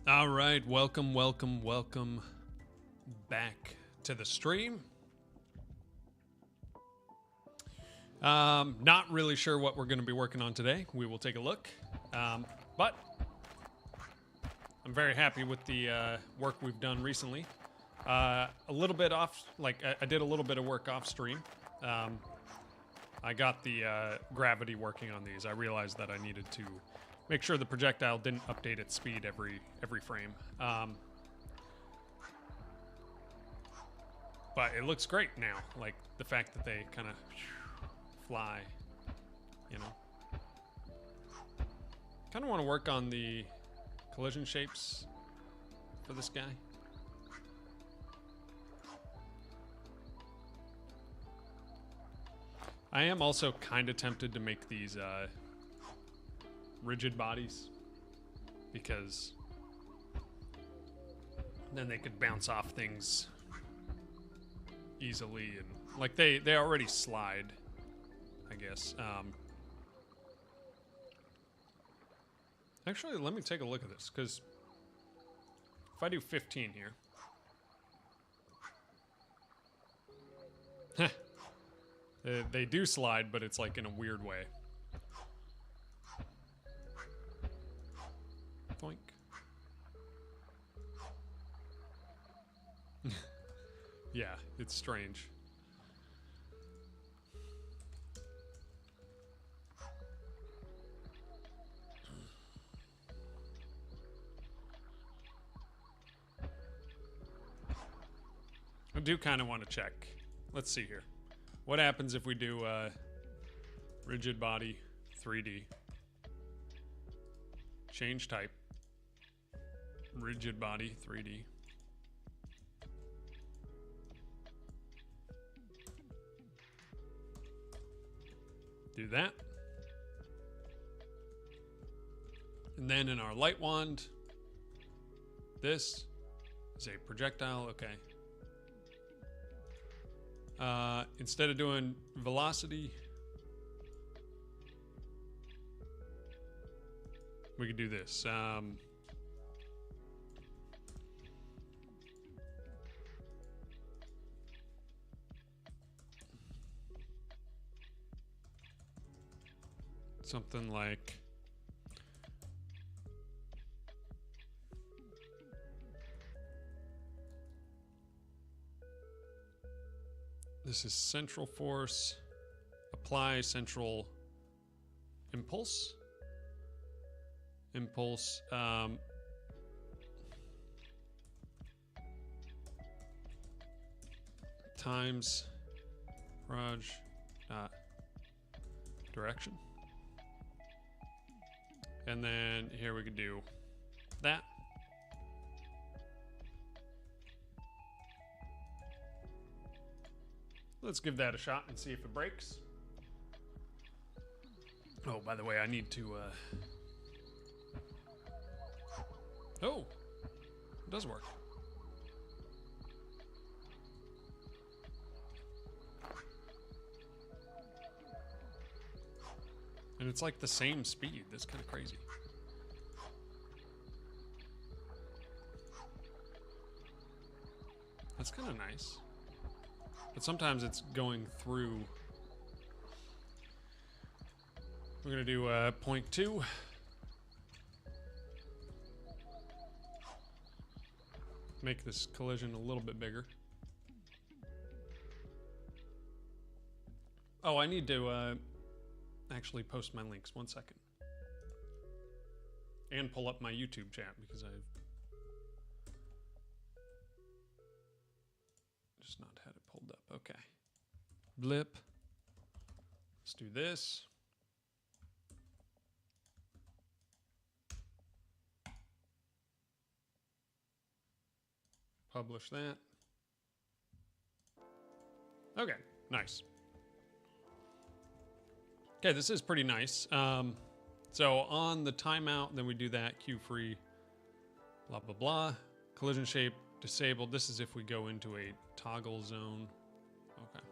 All right, welcome back to the stream. Not really sure what we're going to be working on today. We will take a look. But I'm very happy with the work we've done recently. A little bit off, like I did a little bit of work off stream. I got the gravity working on these. I realized that I needed to make sure the projectile didn't update its speed every frame. But it looks great now. Like the fact that they kind of fly, you know. Kind of want to work on the collision shapes for this guy. I am also kind of tempted to make these rigid bodies because then they could bounce off things easily, and like they already slide, I guess. Actually, let me take a look at this, because if I do 15 here, they do slide, but it's like in a weird way. Boink. Yeah, it's strange. I do kind of want to check. Let's see here. What happens if we do rigid body 3D? Change type. Rigid body 3D. Do that. And then in our light wand, this is a projectile. Okay. Instead of doing velocity, we could do this. Something like this is central force, apply central impulse. Times Raj direction. And then here we could do that. Let's give that a shot and see if it breaks. Oh, by the way, I need to... Oh, it does work. And it's like the same speed. That's kind of crazy. That's kind of nice. But sometimes it's going through. We're going to do 0.2. Make this collision a little bit bigger. Oh, I need to actually post my links. 1 second. And pull up my YouTube chat because I've just not had it pulled up. Okay. Blip. Let's do this. Publish that. Okay, nice. Okay, this is pretty nice. So on the timeout, then we do that, cue free, blah, blah, blah. Collision shape disabled. This is if we go into a toggle zone. Okay.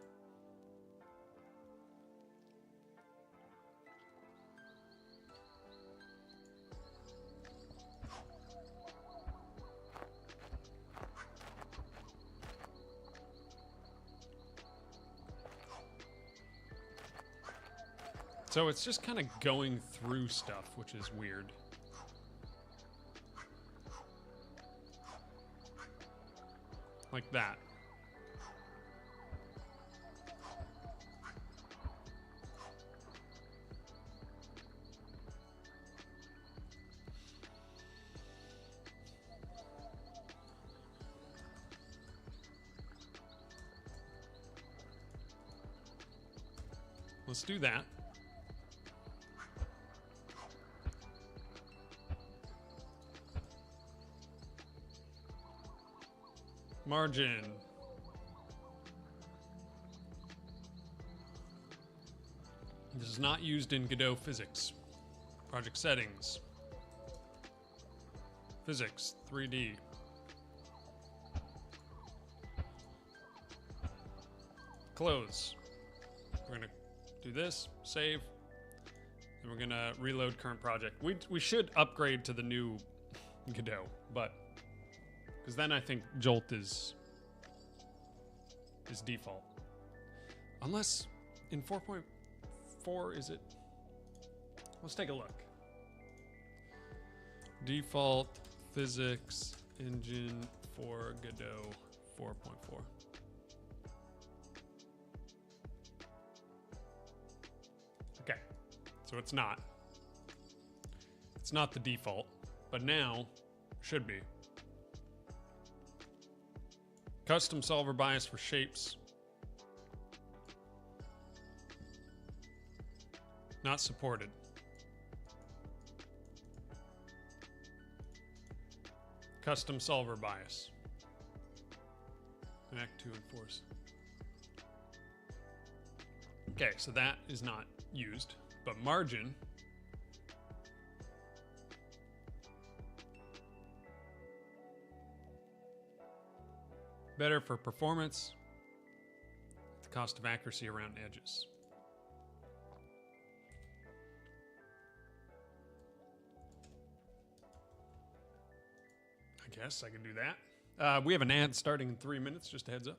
So it's just kind of going through stuff, which is weird. Like that. Let's do that. Margin. This is not used in Godot physics. Project settings. Physics, 3D. Close. We're gonna do this, save, and we're gonna reload current project. We should upgrade to the new Godot, but because then I think Jolt is default. Unless in 4.4 is it? Let's take a look. Default physics engine for Godot 4.4. Okay, so it's not. It's not the default, but now should be. Custom solver bias for shapes. Not supported. Custom solver bias. Connect to enforce. Okay, so that is not used, but margin. Better for performance. The cost of accuracy around edges. I guess I can do that. We have an ad starting in 3 minutes, just a heads up.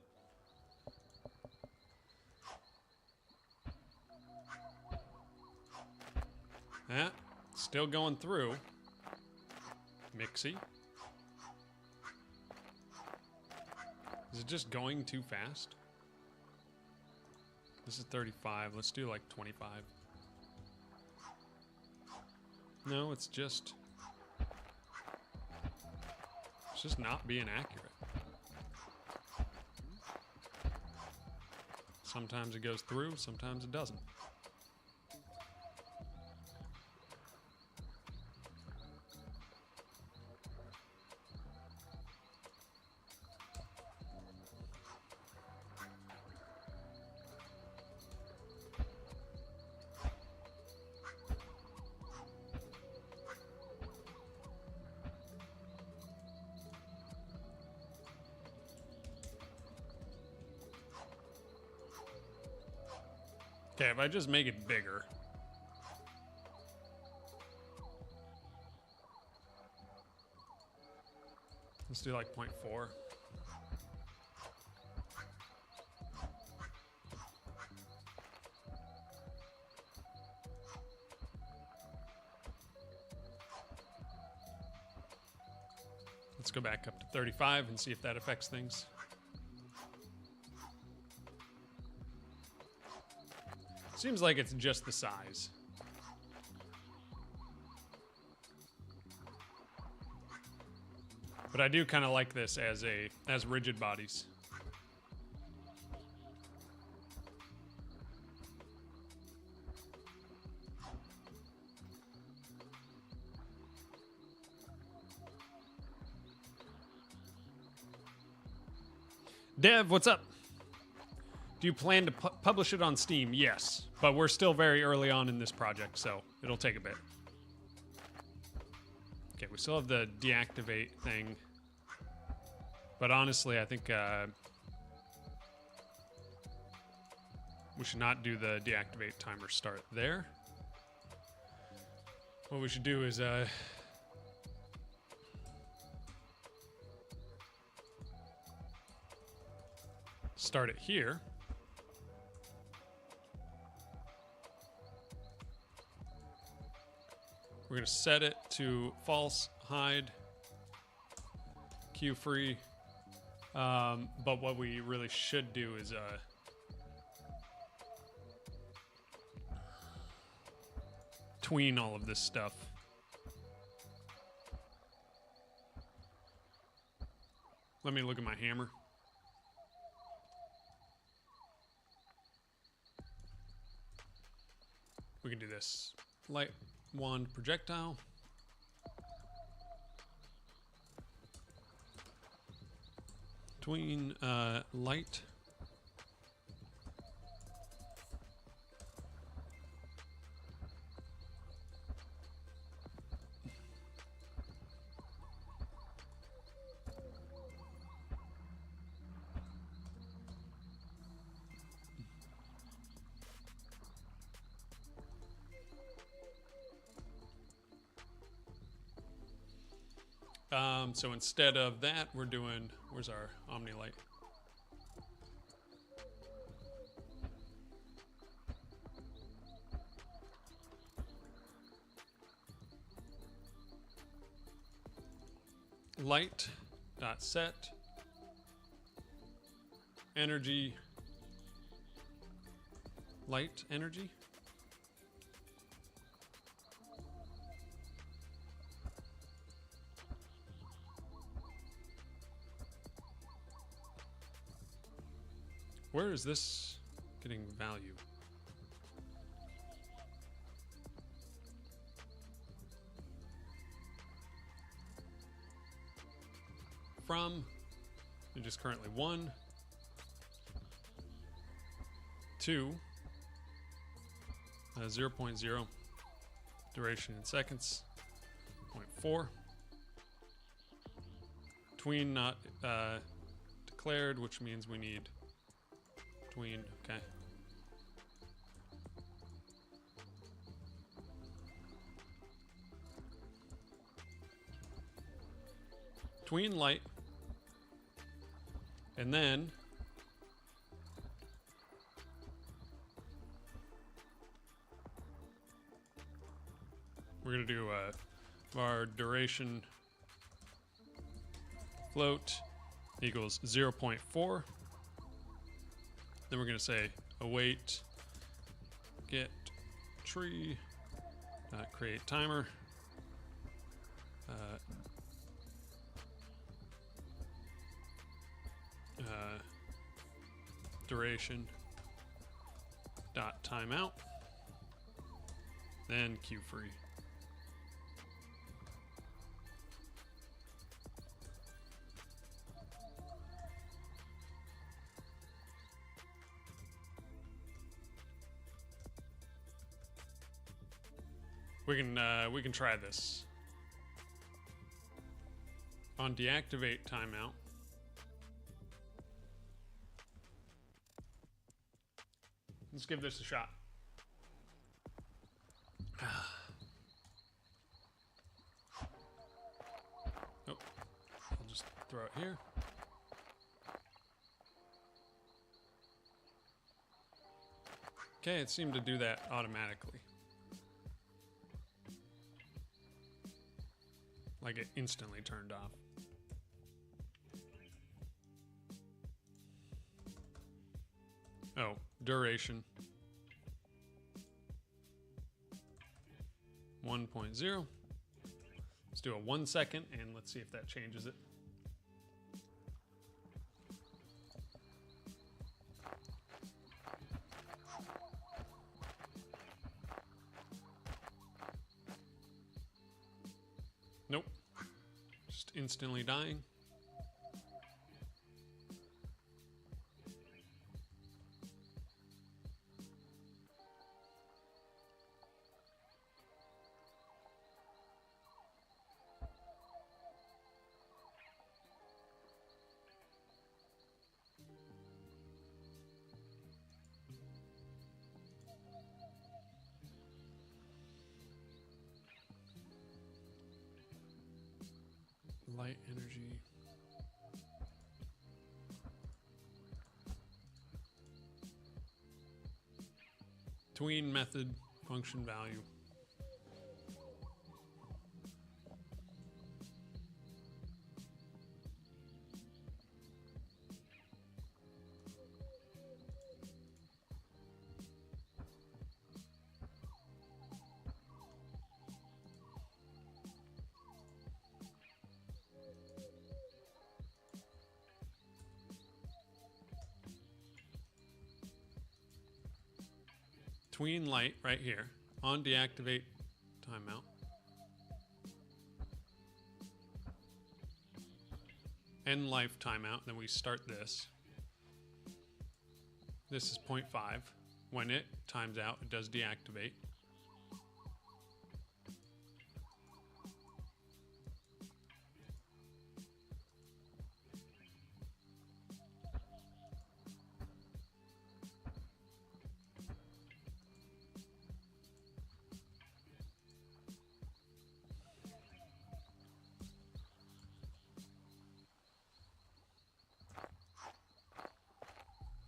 Yeah, still going through. Mixy. Is it just going too fast? This is 35. Let's do like 25. No, it's just not being accurate. Sometimes it goes through, sometimes it doesn't. Okay, if I just make it bigger. Let's do like 0.4. Let's go back up to 35 and see if that affects things. Seems like it's just the size. But I do kind of like this as rigid bodies. Dev, what's up? Do you plan to publish it on Steam? Yes, but we're still very early on in this project, so it'll take a bit. Okay, we still have the deactivate thing. But honestly, I think we should not do the deactivate timer start there. What we should do is start it here. We're going to set it to false, hide, queue free. But what we really should do is tween all of this stuff. Let me look at my hammer. We can do this. Light wand projectile. Tween light. So instead of that, we're doing, where's our Omni light? Light dot set energy light energy. Where is this getting value? From, it is currently 1, 2, 0.0, duration in seconds, 0.4, tween not declared, which means we need tween, okay. Tween light, and then we're gonna do our duration float equals 0.4. Then we're going to say await get tree create timer duration dot timeout, then queue free. We can try this. On deactivate timeout, let's give this a shot. Oh, I'll just throw it here. Okay, it seemed to do that automatically. Like it instantly turned off. Oh, duration 1.0. Let's do a 1 second and let's see if that changes it. Nope. Just instantly dying. Light energy. Tween method function value. tween light right here. On deactivate timeout. End life timeout. Then we start this. This is 0.5. When it times out, it does deactivate.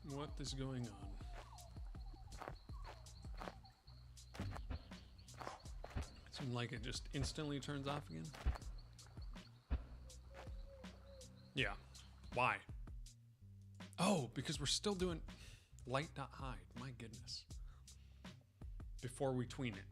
What is going on? Seems like it just instantly turns off again. Yeah. Why? Oh, because we're still doing light.hide. My goodness. Before we tween it.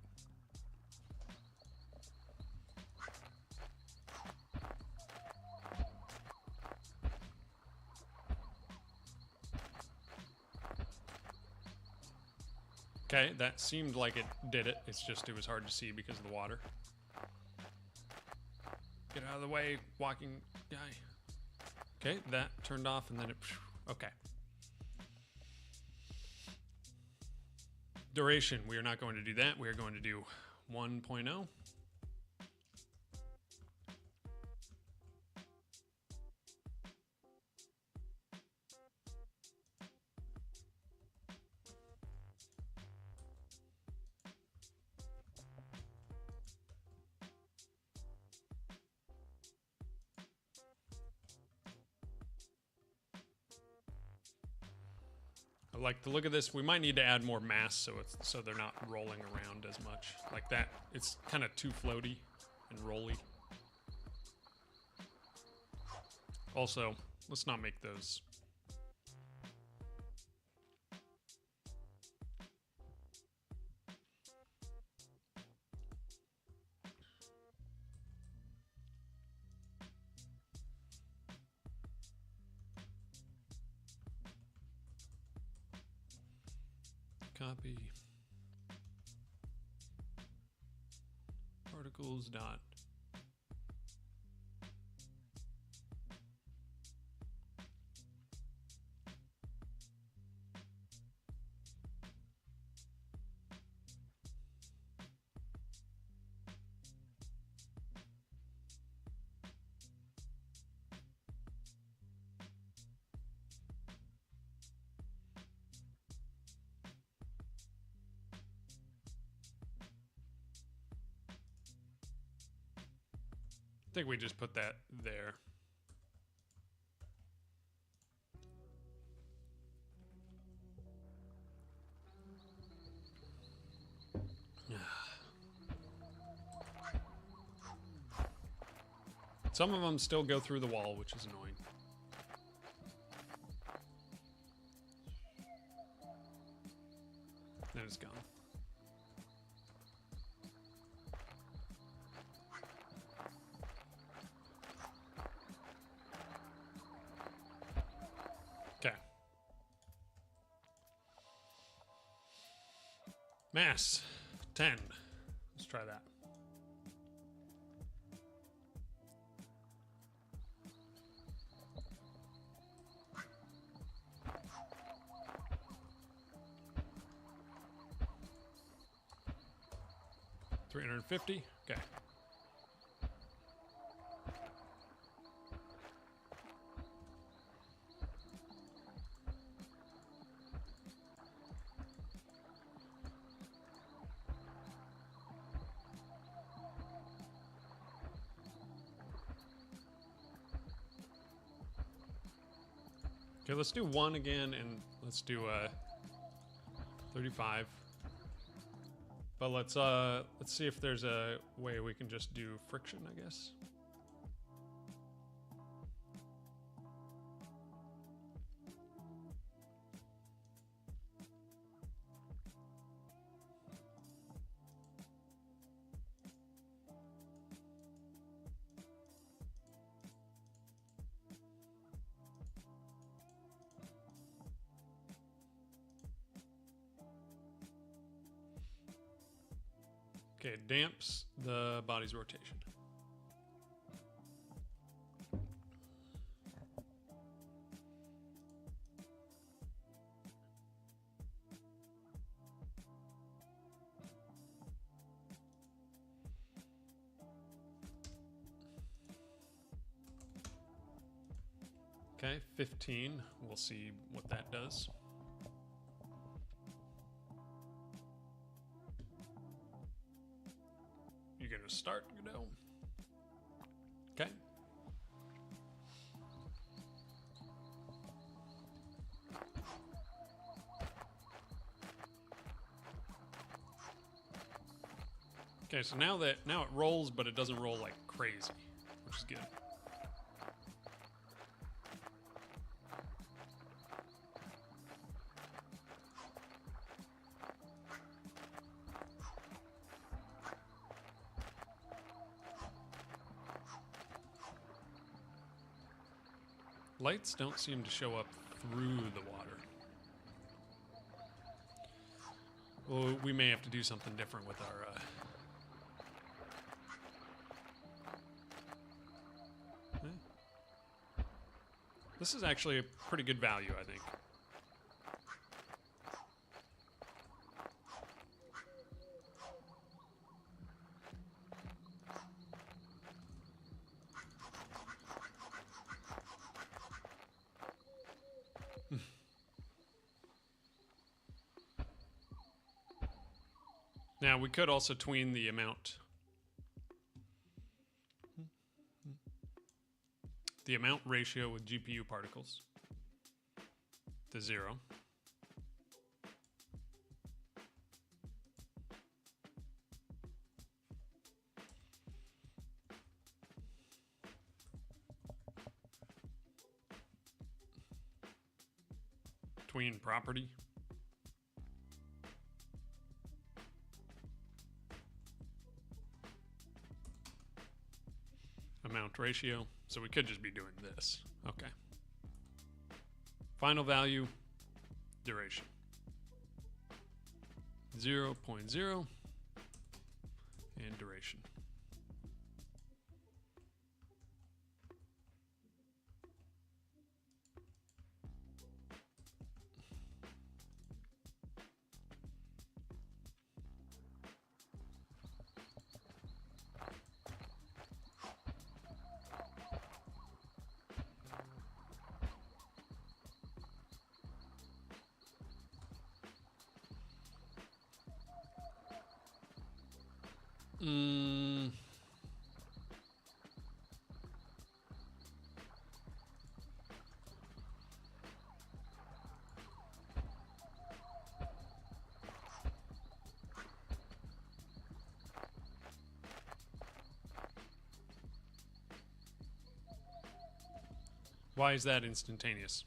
Okay, that seemed like it did it. It's just it was hard to see because of the water. Get out of the way, walking guy. Okay, that turned off and then it... Okay. Duration, we are not going to do that. We are going to do 1.0. I like the look of this. We might need to add more mass so they're not rolling around as much. Like that, it's kind of too floaty and rolly. Also, let's not make those. Copy particles dot I think we just put that there. Some of them still go through the wall, which is annoying. Then it's gone. Okay. Mass 10. Let's try that. $350. Okay. Okay, let's do one again, and let's do 35. But let's see if there's a way we can just do friction, I guess. Okay, it damps the body's rotation. Okay, 15. We'll see what that does. You're gonna start, Godot. Okay. Okay, so now it rolls, but it doesn't roll like crazy, which is good. Lights don't seem to show up through the water. Well, we may have to do something different with our... This is actually a pretty good value, I think. Now, we could also tween the amount. The amount ratio with GPU particles to 0. Tween property. Amount ratio. So we could just be doing this. Okay. Final value, duration. 0.0 and duration. Why is that instantaneous?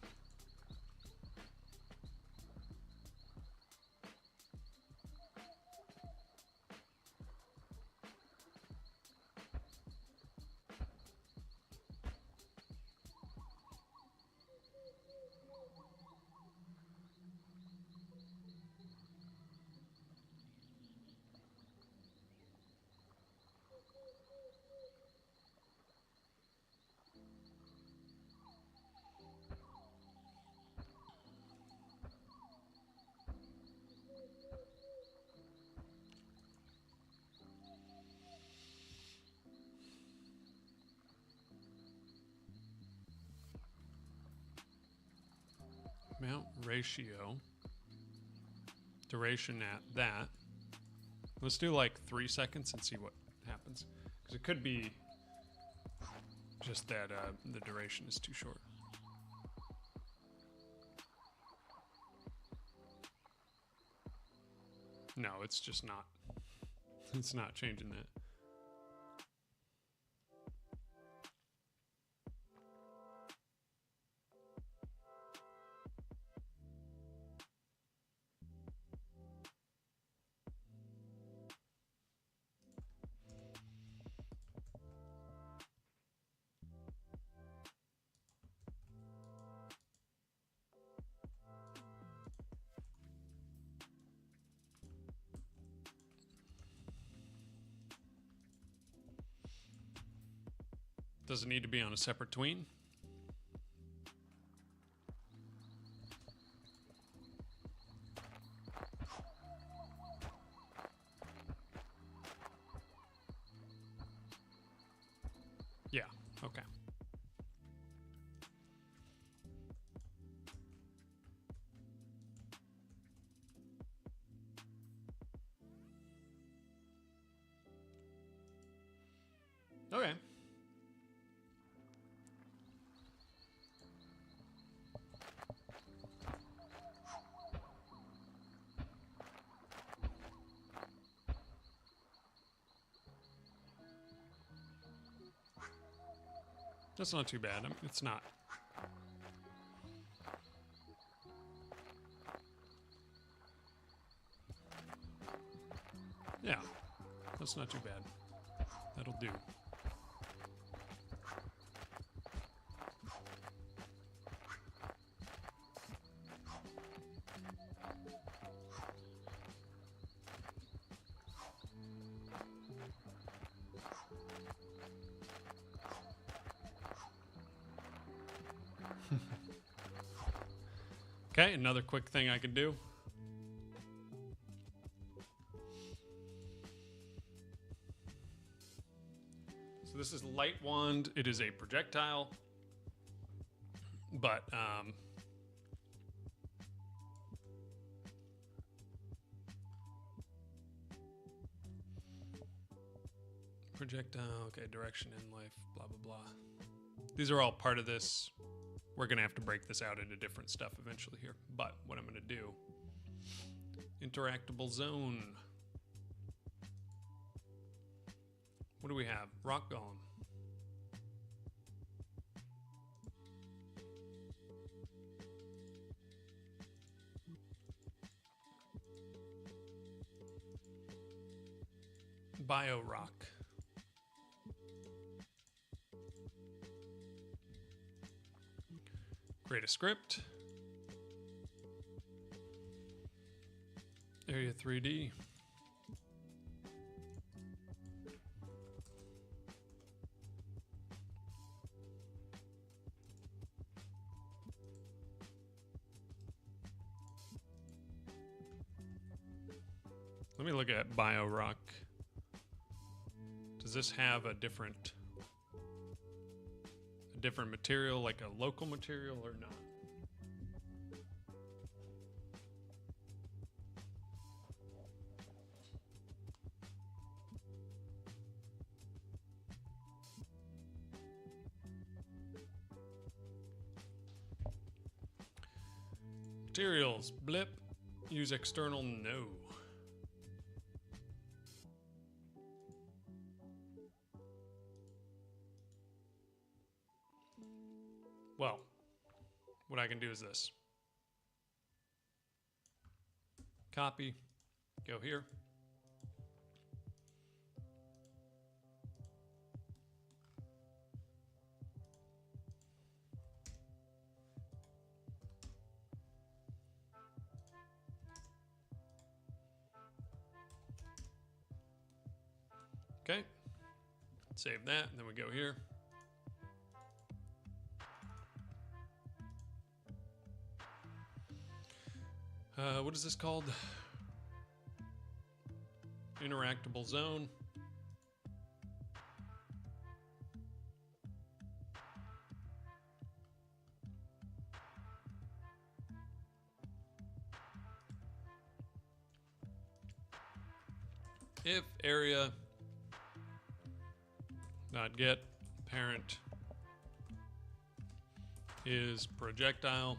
Amount ratio, duration at that. Let's do like 3 seconds and see what happens. Because it could be just that the duration is too short. No, it's just not. It's not changing that. Does it need to be on a separate tween? Yeah, okay. Okay. That's not too bad. I mean, it's not. Yeah, that's not too bad. That'll do. Okay, another quick thing I can do. So this is light wand. It is a projectile, but projectile. Okay, direction in life. Blah blah blah. These are all part of this. We're going to have to break this out into different stuff eventually here. But what I'm going to do, interactable zone. What do we have? Rock golem. Bio rock. Create a script. Area 3D. Let me look at BioRock. Does this have a different material, like a local material, or not? Materials, blip. Use external, no. Well, what I can do is this. Copy, go here. Okay, save that, and then we go here. What is this called? Interactable zone. If area dot get parent is projectile,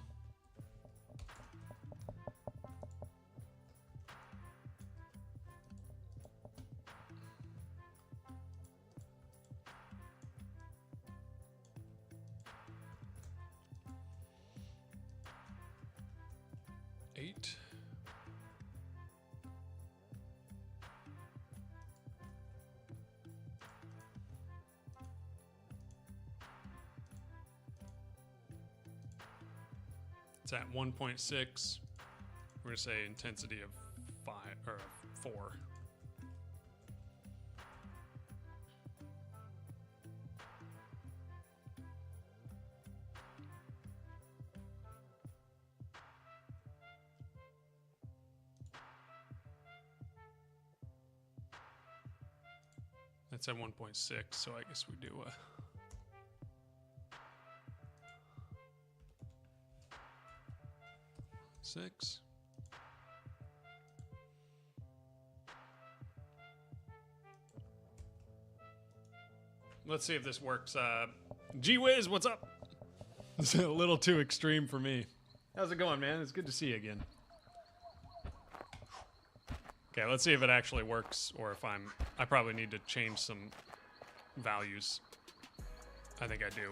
eight. It's at 1.6. We're gonna say intensity of 5 or 4. That's at 1.6, so I guess we do a... Six. Let's see if this works. Gee whiz, what's up? It's a little too extreme for me. How's it going, man? It's good to see you again. Okay, let's see if it actually works, or if I probably need to change some values. I think I do.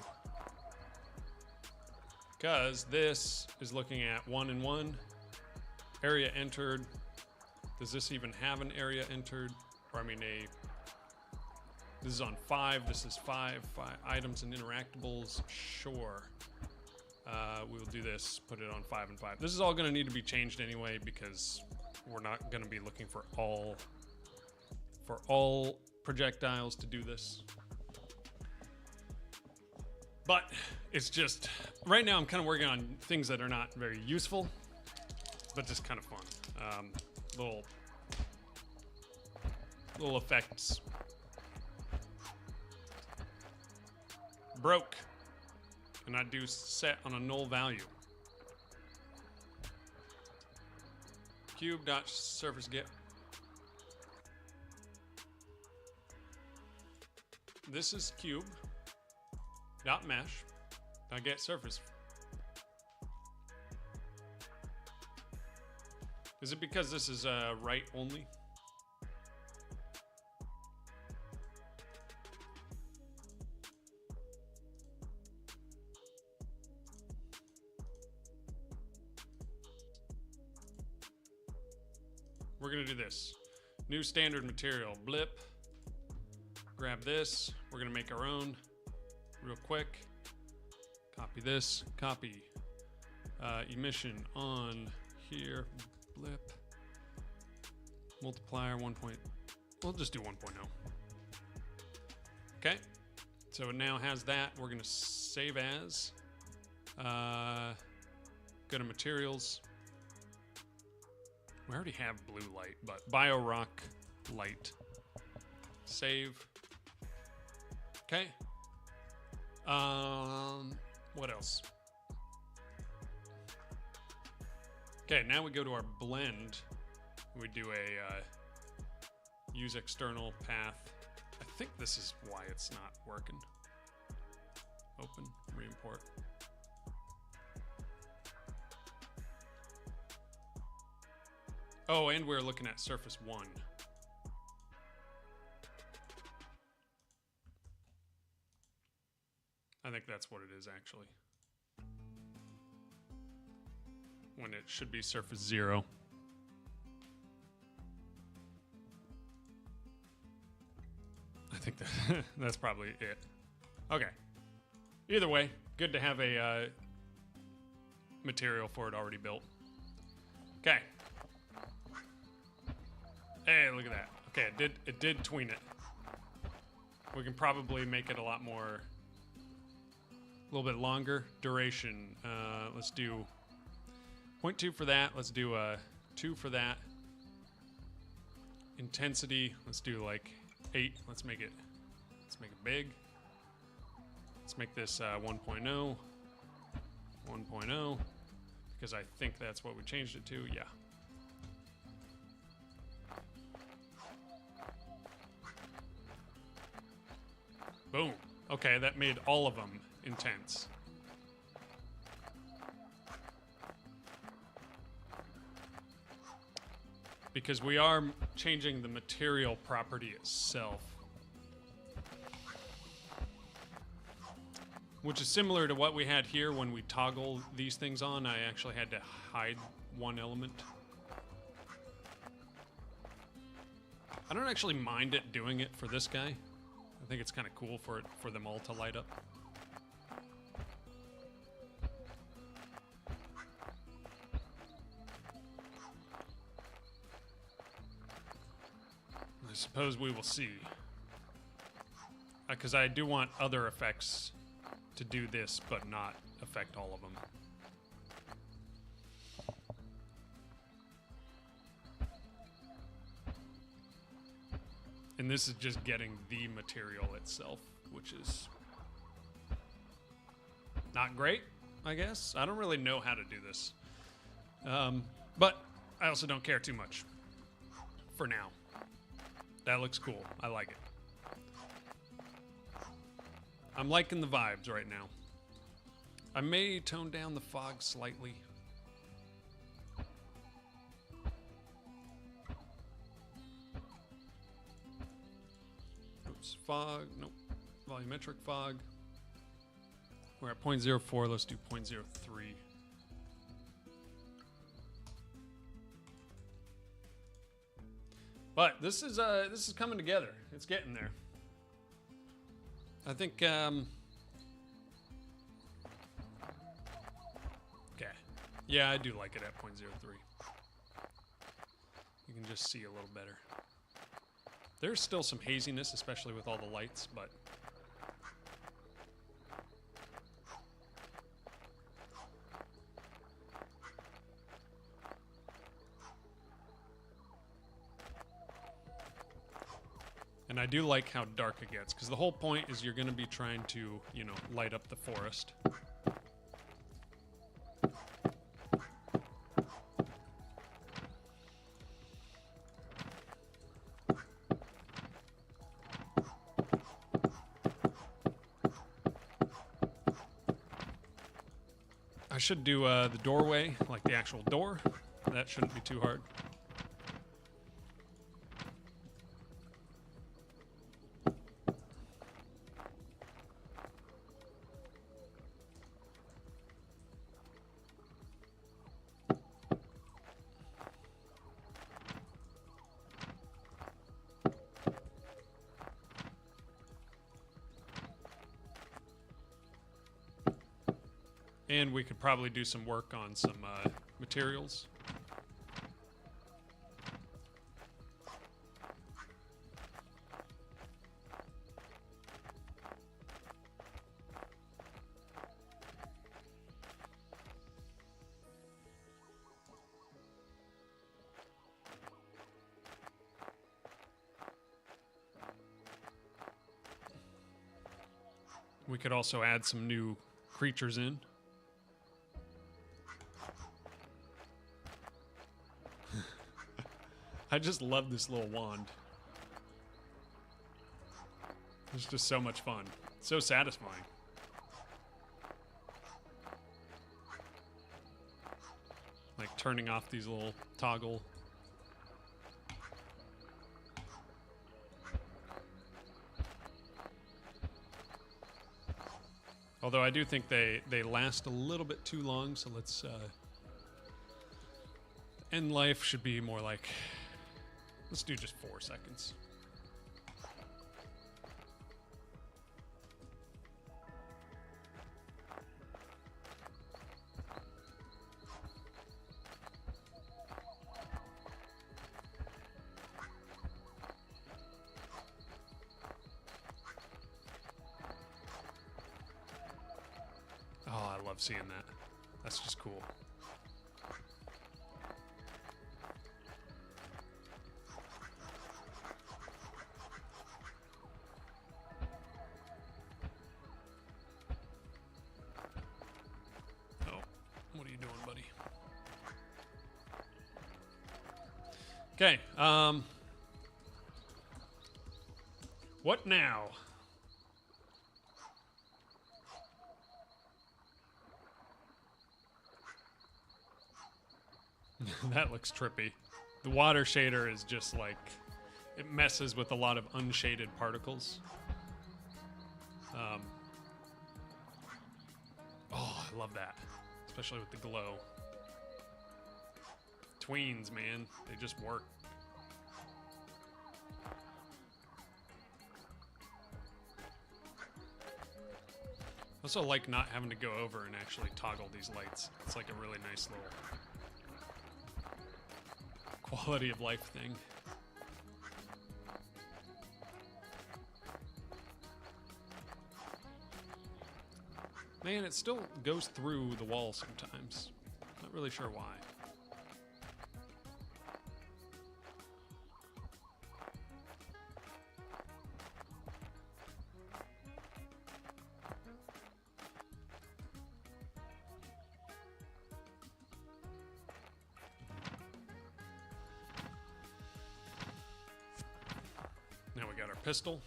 Because this is looking at 1 and 1. Area entered. Does this even have an area entered? Or I mean this is on 5. This is 5. 5 items and interactables. Sure. We will do this. Put it on 5 and 5. This is all going to need to be changed anyway because we're not going to be looking for all projectiles to do this. But it's just, right now I'm kind of working on things that are not very useful, but just kind of fun. Little effects. Broke. And I do set on a null value. Cube.surface get. This is cube. Dot mesh. I get surface. Is it because this is right only? We're gonna do this. New standard material, blip. Grab this, we're gonna make our own real quick. Copy this, copy. Emission on here, blip. Multiplier 1. We'll just do 1.0. Okay, so it now has that. We're gonna save as. Go to materials. We already have blue light, but BioRock light. Save. Okay. What else? Okay, now we go to our blend. We do a use external path. I think this is why it's not working. Open, re-import. Oh, and we're looking at surface 1. I think that's what it is, actually. When it should be surface 0. I think that's probably it. Okay. Either way, good to have a material for it already built. Okay. Hey, look at that. Okay, it did tween it. We can probably make it a lot more, a little bit longer duration. Let's do 0.2 for that. Let's do 2 for that. Intensity, let's do like 8. Let's make it big. Let's make this 1.0. 1.0, because I think that's what we changed it to. Yeah. Boom. Okay, that made all of them intense. Because we are changing the material property itself. Which is similar to what we had here when we toggle these things on. I actually had to hide one element. I don't actually mind it doing it for this guy. I think it's kind of cool for them all to light up. I suppose we will see. Because I do want other effects to do this, but not affect all of them. And this is just getting the material itself, which is not great, I guess. I don't really know how to do this. But I also don't care too much for now. That looks cool. I like it. I'm liking the vibes right now. I may tone down the fog slightly. Oops, fog, nope. Volumetric fog. We're at 0.04, let's do 0.03. But this is coming together. It's getting there. I think okay. Yeah, I do like it at 0.03. You can just see a little better. There's still some haziness, especially with all the lights, but and I do like how dark it gets, because the whole point is you're going to be trying to, you know, light up the forest. I should do the doorway, like the actual door. That shouldn't be too hard. And we could probably do some work on some materials. We could also add some new creatures in. I just love this little wand. It's just so much fun. So satisfying. Like turning off these little toggle. Although I do think they last a little bit too long, so let's end life should be more like, let's do just 4 seconds. Oh, I love seeing that. That's just cool. Okay, what now? That looks trippy. The water shader is just like, it messes with a lot of unshaded particles. Oh, I love that, especially with the glow. Tweens, man, they just work. Also like not having to go over and actually toggle these lights. It's like a really nice little quality of life thing. Man, it still goes through the wall sometimes. Not really sure why. we got our pistol.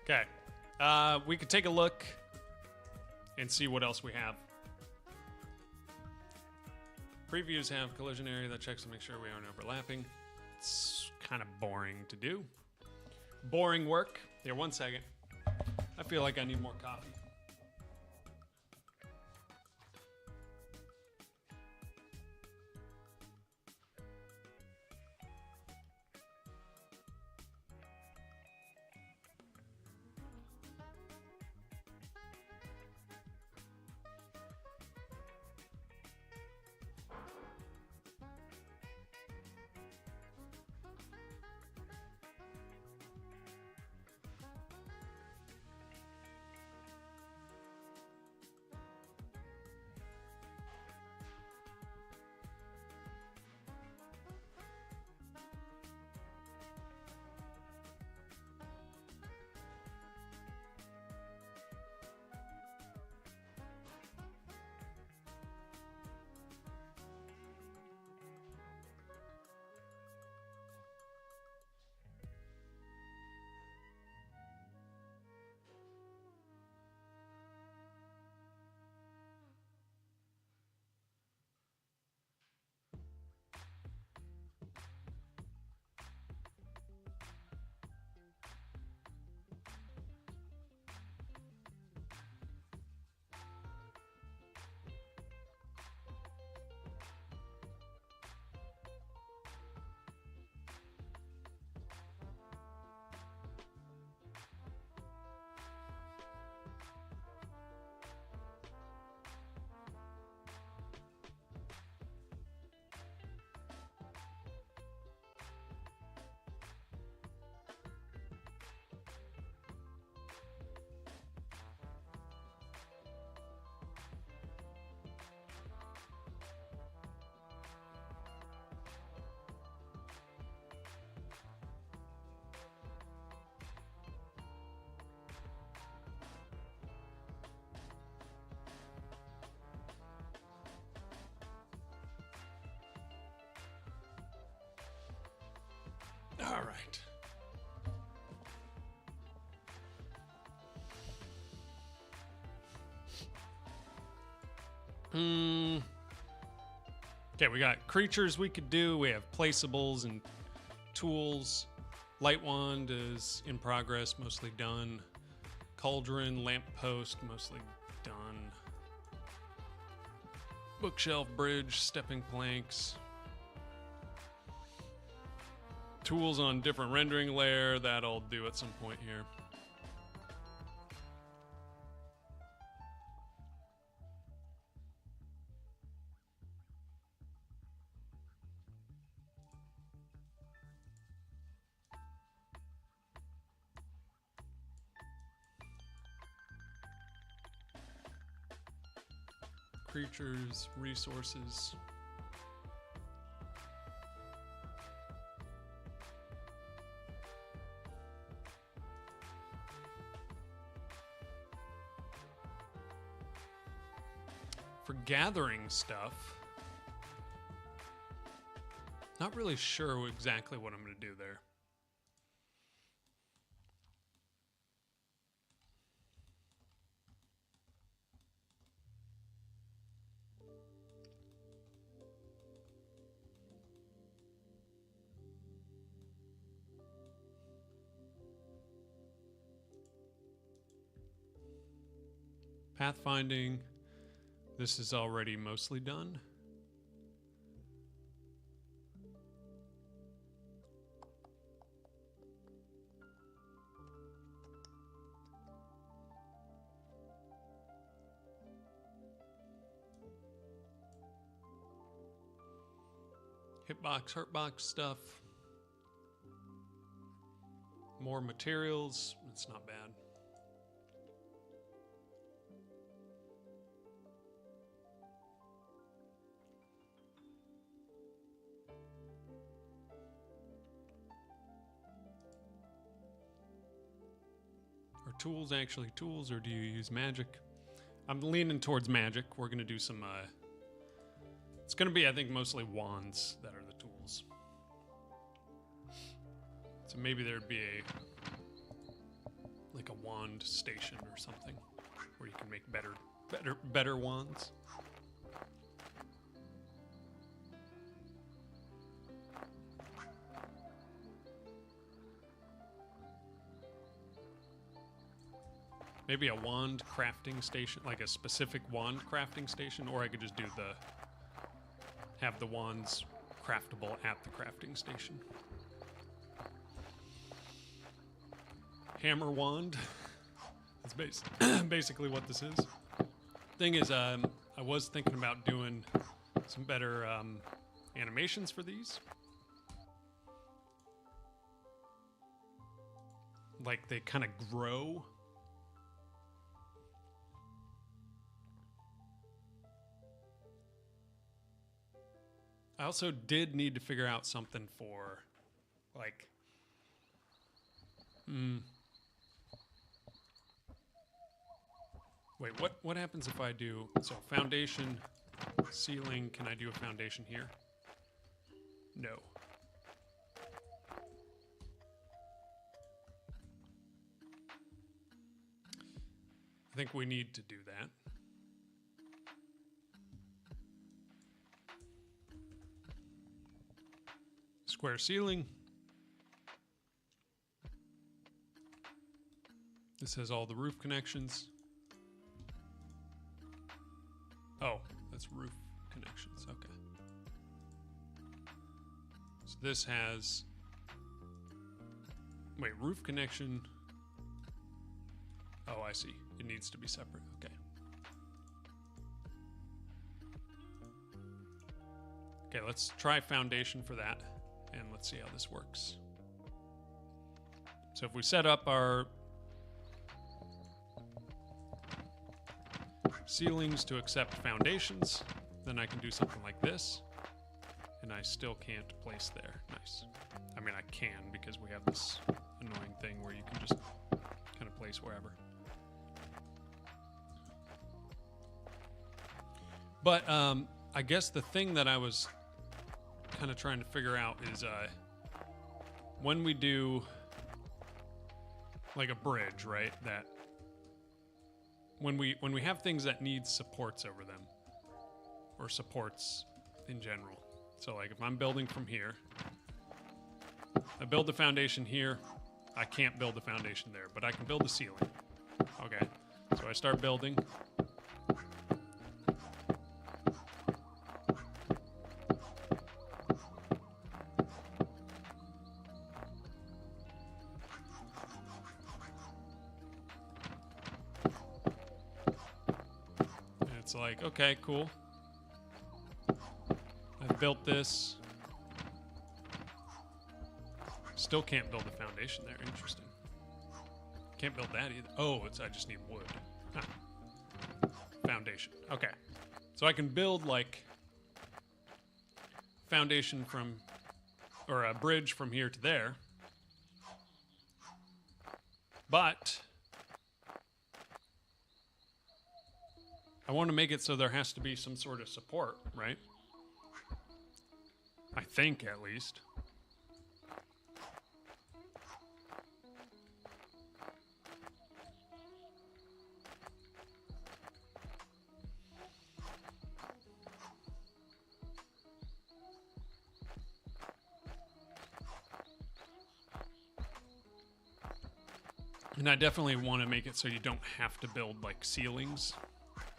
Okay. We could take a look and see what else we have. Previews have collision area that checks to make sure we aren't overlapping. It's kind of boring to do. Boring work. Here, 1 second. I feel like I need more coffee. All right. Okay, we got creatures we could do. We have placeables and tools. Light wand is in progress, mostly done. Cauldron, lamppost, mostly done. Bookshelf, bridge, stepping planks. Tools on different rendering layer, that I'll do at some point here. Creatures, resources. For gathering stuff, not really sure exactly what I'm going to do there. Pathfinding. This is already mostly done. Hitbox, hurtbox stuff. More materials. It's not bad. Are tools actually tools, or do you use magic? I'm leaning towards magic. We're going to do some... it's going to be, I think, mostly wands that are the tools. So maybe there'd be like a wand station or something where you can make better wands. Maybe a wand crafting station, like a specific wand crafting station, or I could just do have the wands craftable at the crafting station. Hammer wand. That's basically what this is. Thing is, I was thinking about doing some better animations for these. Like they kind of grow. I also did need to figure out something for, like, wait, what happens if I do, so foundation, ceiling, can I do a foundation here? No. I think we need to do that. Square ceiling. This has all the roof connections. Oh, that's roof connections. Okay. So this has... Wait, roof connection. Oh, I see. It needs to be separate. Okay. Okay, let's try foundation for that. And let's see how this works. So if we set up our ceilings to accept foundations, then I can do something like this. And I still can't place there. Nice. I mean, I can because we have this annoying thing where you can just kind of place wherever. But I guess the thing that I was kind of trying to figure out is when we do like a bridge, right? That when we have things that need supports over them, or supports in general. So like if I'm building from here, I build the foundation here, I can't build the foundation there, but I can build the ceiling. Okay, so I start building. It's like, okay, cool. I've built this. Still can't build a foundation there. Interesting. Can't build that either. Oh, I just need wood. Huh. Foundation. Okay. So I can build like foundation from, or a bridge from here to there. But I want to make it so there has to be some sort of support, right? I think, at least. And I definitely want to make it so you don't have to build, like, ceilings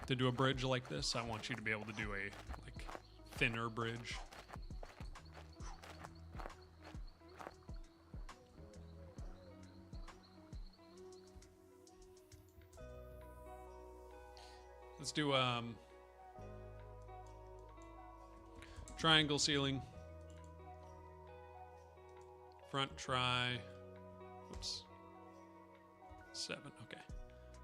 to do a bridge like this. I want you to be able to do a, like, thinner bridge. Let's do triangle ceiling. Front try. Whoops. 7. Okay.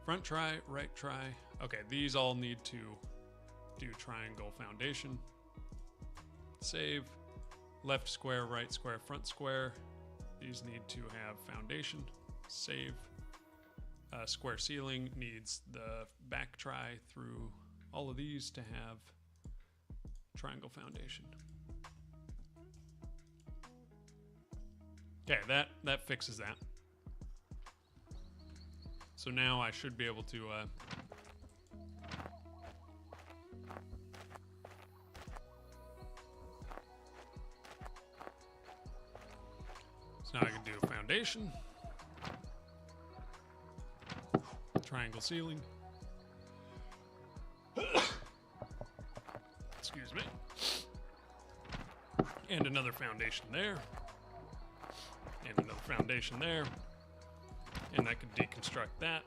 Front try, right try. Okay, these all need to do triangle foundation. Save. Left square, right square, front square. These need to have foundation. Save. Square ceiling needs the back try through all of these to have triangle foundation. Okay, that fixes that. So now I should be able to so now I can do a foundation, triangle ceiling. Excuse me. And another foundation there. And another foundation there. And I could deconstruct that.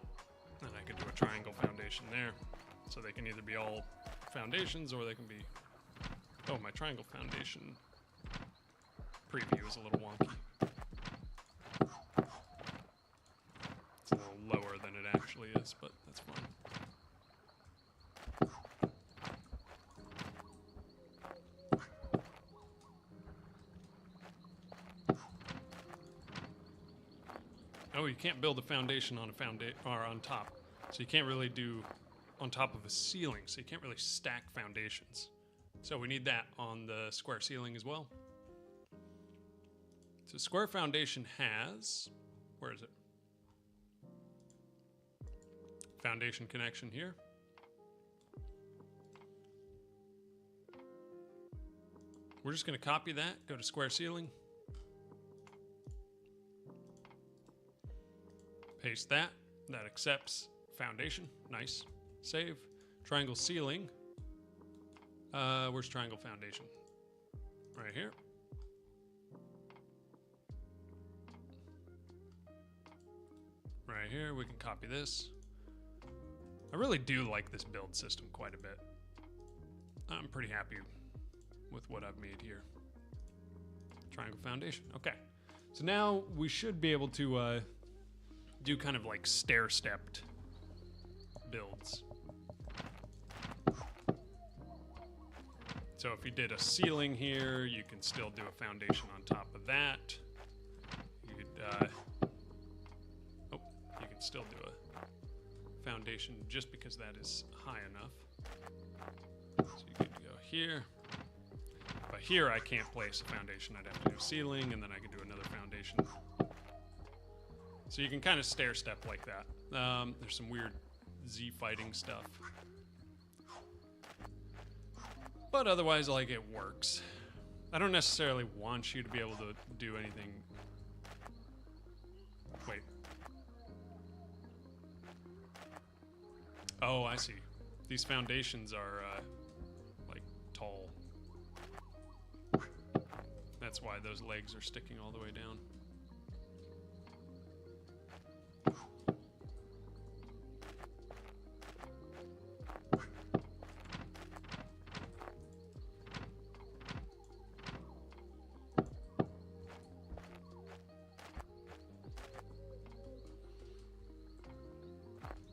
And I could do a triangle foundation there. So they can either be all foundations or they can be... Oh, my triangle foundation preview is a little wonky. It's a little lower than it actually is, but that's fine. Oh, you can't build a foundation on a or on top. So you can't really do on top of a ceiling. So you can't really stack foundations. So we need that on the square ceiling as well. So square foundation has, where is it? Foundation connection here. We're just going to copy that, go to square ceiling. Paste that. That accepts foundation. Nice. Save. Triangle ceiling. Where's triangle foundation? Right here. Right here. We can copy this. I really do like this build system quite a bit. I'm pretty happy with what I've made here. Triangle foundation. Okay. So now we should be able to do kind of like stair-stepped builds. So if you did a ceiling here, you can still do a foundation on top of that. You could, you can still do a foundation just because that is high enough. So you could go here. But here I can't place a foundation. I'd have to do ceiling, and then I could do another foundation. So you can kind of stair-step like that. There's some weird Z fighting stuff. But otherwise, like, it works. I don't necessarily want you to be able to do anything. Wait. Oh, I see. These foundations are, like, tall. That's why those legs are sticking all the way down.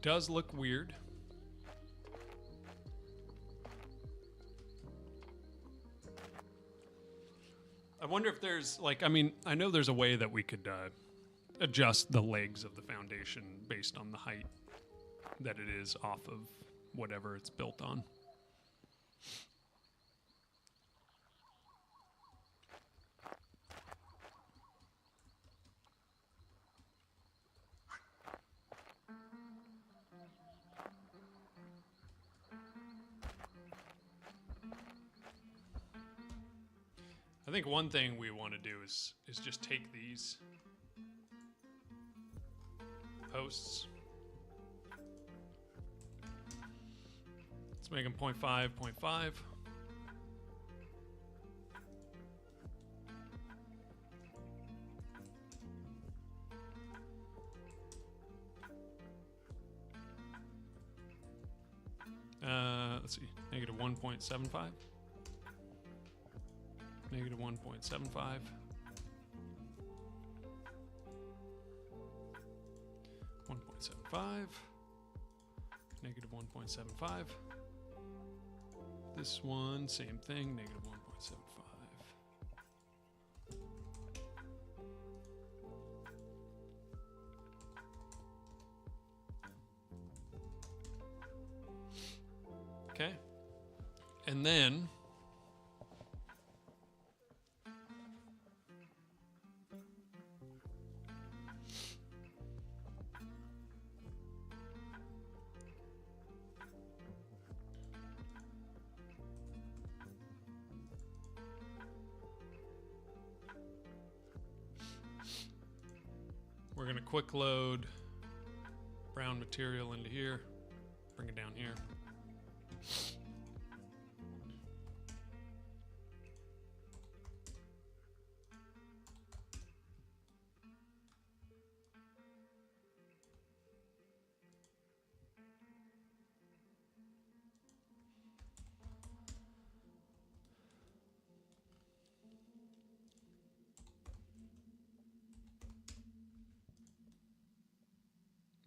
Does look weird. I wonder if there's, like, I mean, I know there's a way that we could adjust the legs of the foundation based on the height that it is off of whatever it's built on. I think one thing we want to do is just take these posts. Let's make them 0.5, 0.5. Let's see, negative 1.75. Negative 1.75. 1.75. Negative 1.75. This one, same thing, negative 1.75. Okay. And then quick load brown material into here. Bring it down here.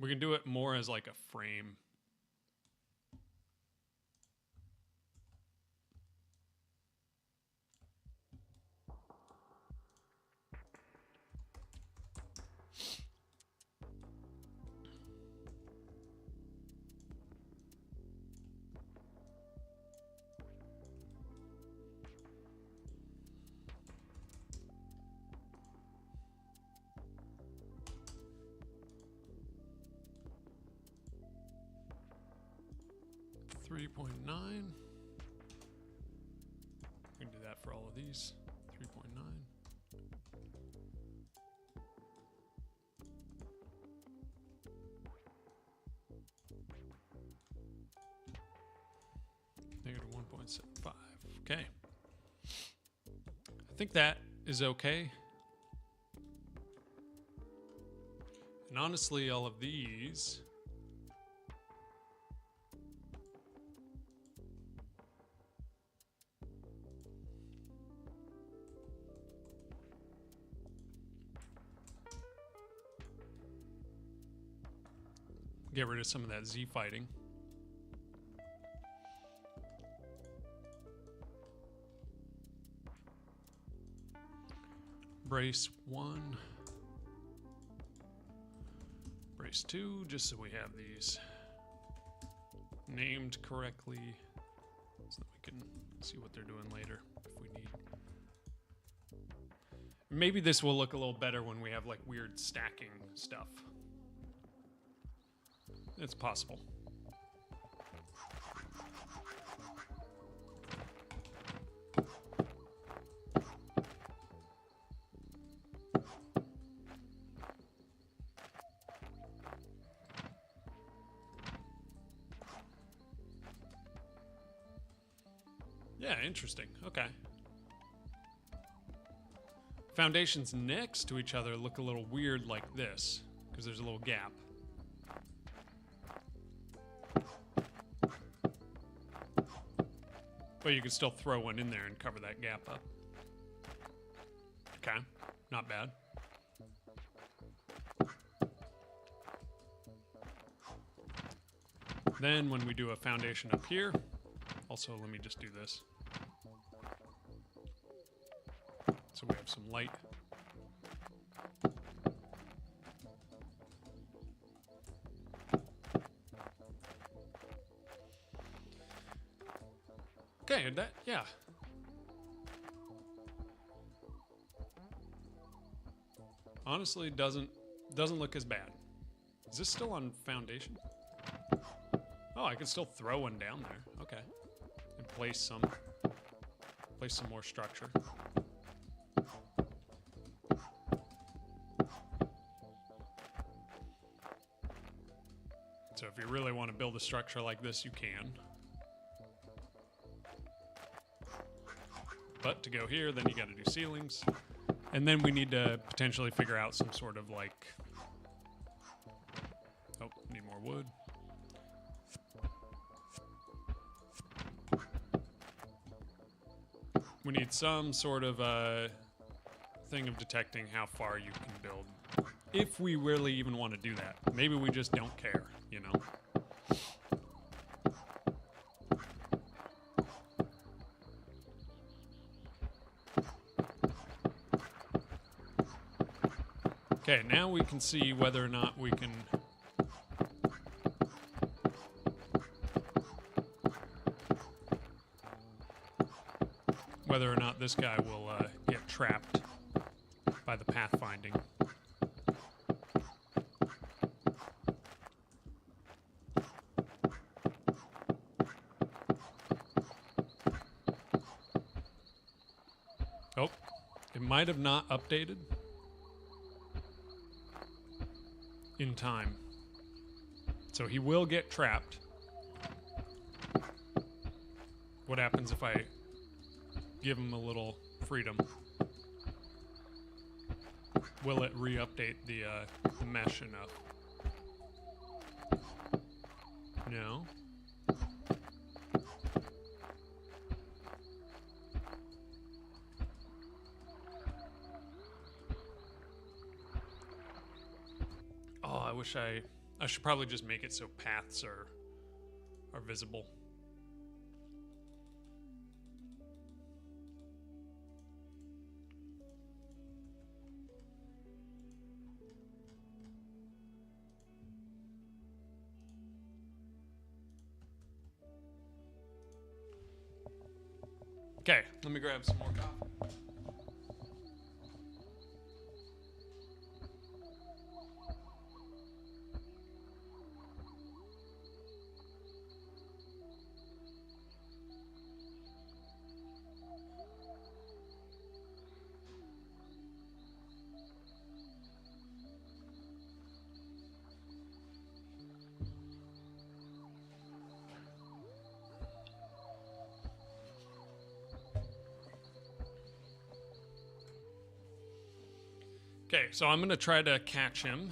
We can do it more as like a frame. $3.9. We can do that for all of these. 3.9. Negative 1.75. Okay. I think that is okay. And honestly, all of these get rid of some of that Z fighting. Brace 1. Brace 2, just so we have these named correctly so that we can see what they're doing later if we need. Maybe this will look a little better when we have like weird stacking stuff. It's possible. Yeah, interesting. Okay. Foundations next to each other look a little weird like this, because there's a little gap. But you can still throw one in there and cover that gap up. Okay, not bad. Then when we do a foundation up here, also let me just do this. So we have some light. Okay, that, yeah. Honestly, doesn't look as bad. Is this still on foundation? Oh, I can still throw one down there. Okay. And place some more structure. So if you really want to build a structure like this, you can. But to go here, then you got to do ceilings. And then we need to potentially figure out some sort of like... Oh, need more wood. We need some sort of thing of detecting how far you can build. If we really even want to do that. Maybe we just don't care, you know? Okay, now we can see whether or not we can... whether or not this guy will get trapped by the pathfinding. Oh, it might have not updated. in time. So he will get trapped. What happens if I give him a little freedom? Will it re-update the mesh enough? No. Oh, I wish I should probably just make it so paths are visible. Okay, let me grab some more coffee. Okay, so I'm gonna try to catch him.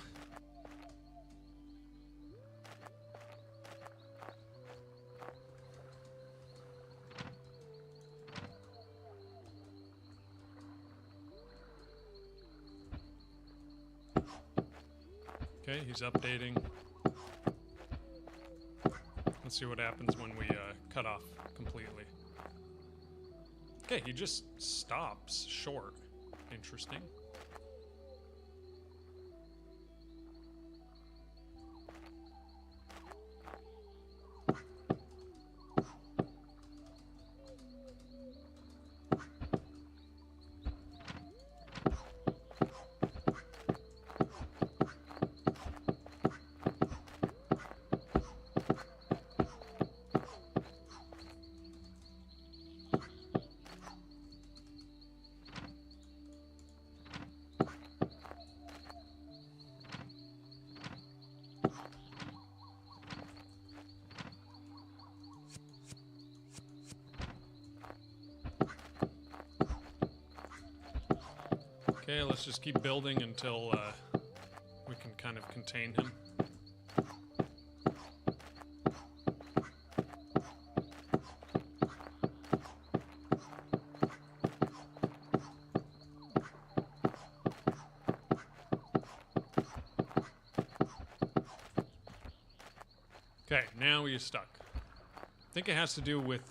Okay, he's updating. Let's see what happens when we cut off completely. Okay, he just stops short. Interesting. Okay, let's just keep building until we can kind of contain him. Okay, now he's stuck. I think it has to do with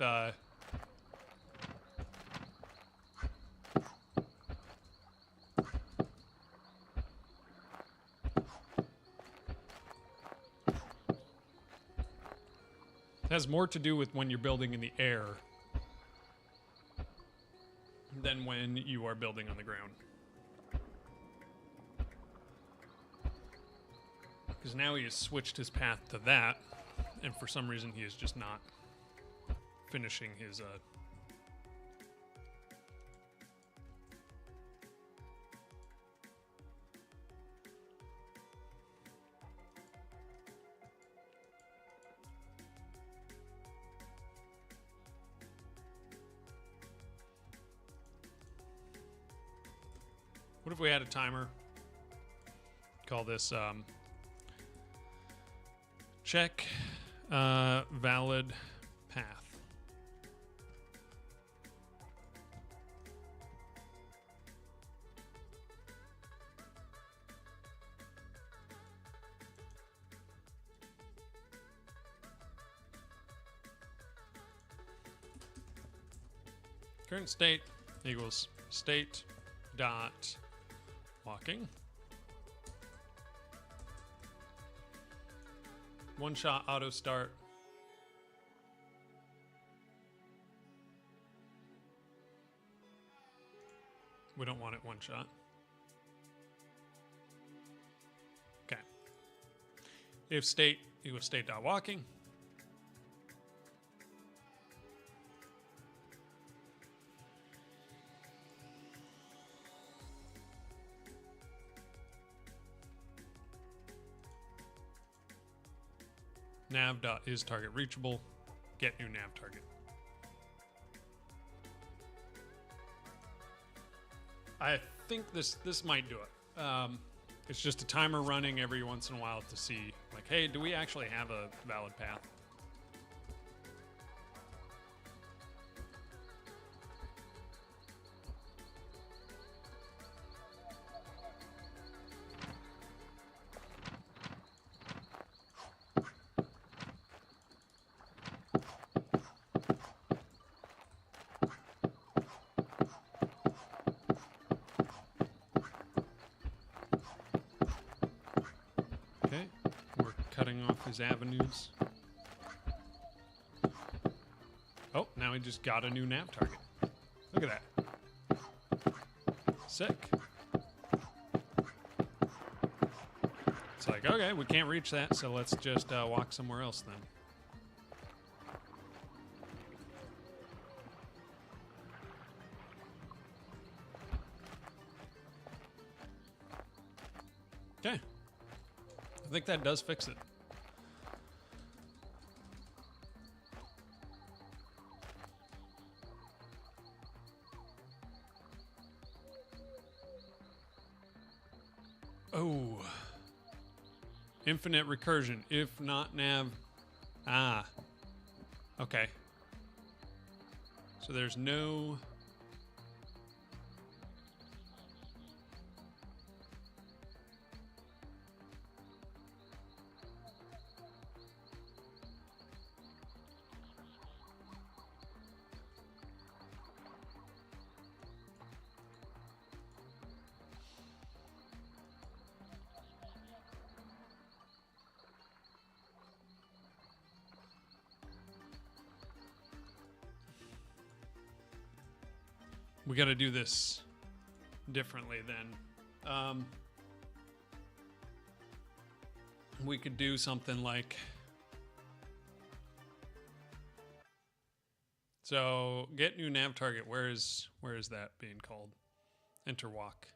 it has more to do with when you're building in the air than when you are building on the ground. Because now he has switched his path to that, and for some reason he is just not finishing his what if we had a timer? Call this check valid path. Current state equals state dot walking. One shot auto start. We don't want it one shot. Okay. If state equals state dot walking. Nav dot is target reachable. Get new nav target. I think this might do it. It's just a timer running every once in a while to see, like, hey, do we actually have a valid path? Okay, we're cutting off his avenues. Oh, now he just got a new nav target. Look at that. Sick. It's like, okay, we can't reach that, so let's just walk somewhere else then. Okay. I think that does fix it. Oh. Infinite recursion, if not nav. Ah. Okay. So there's no... We got to do this differently then. We could do something like... So, get new nav target. Where is that being called? Enter walk.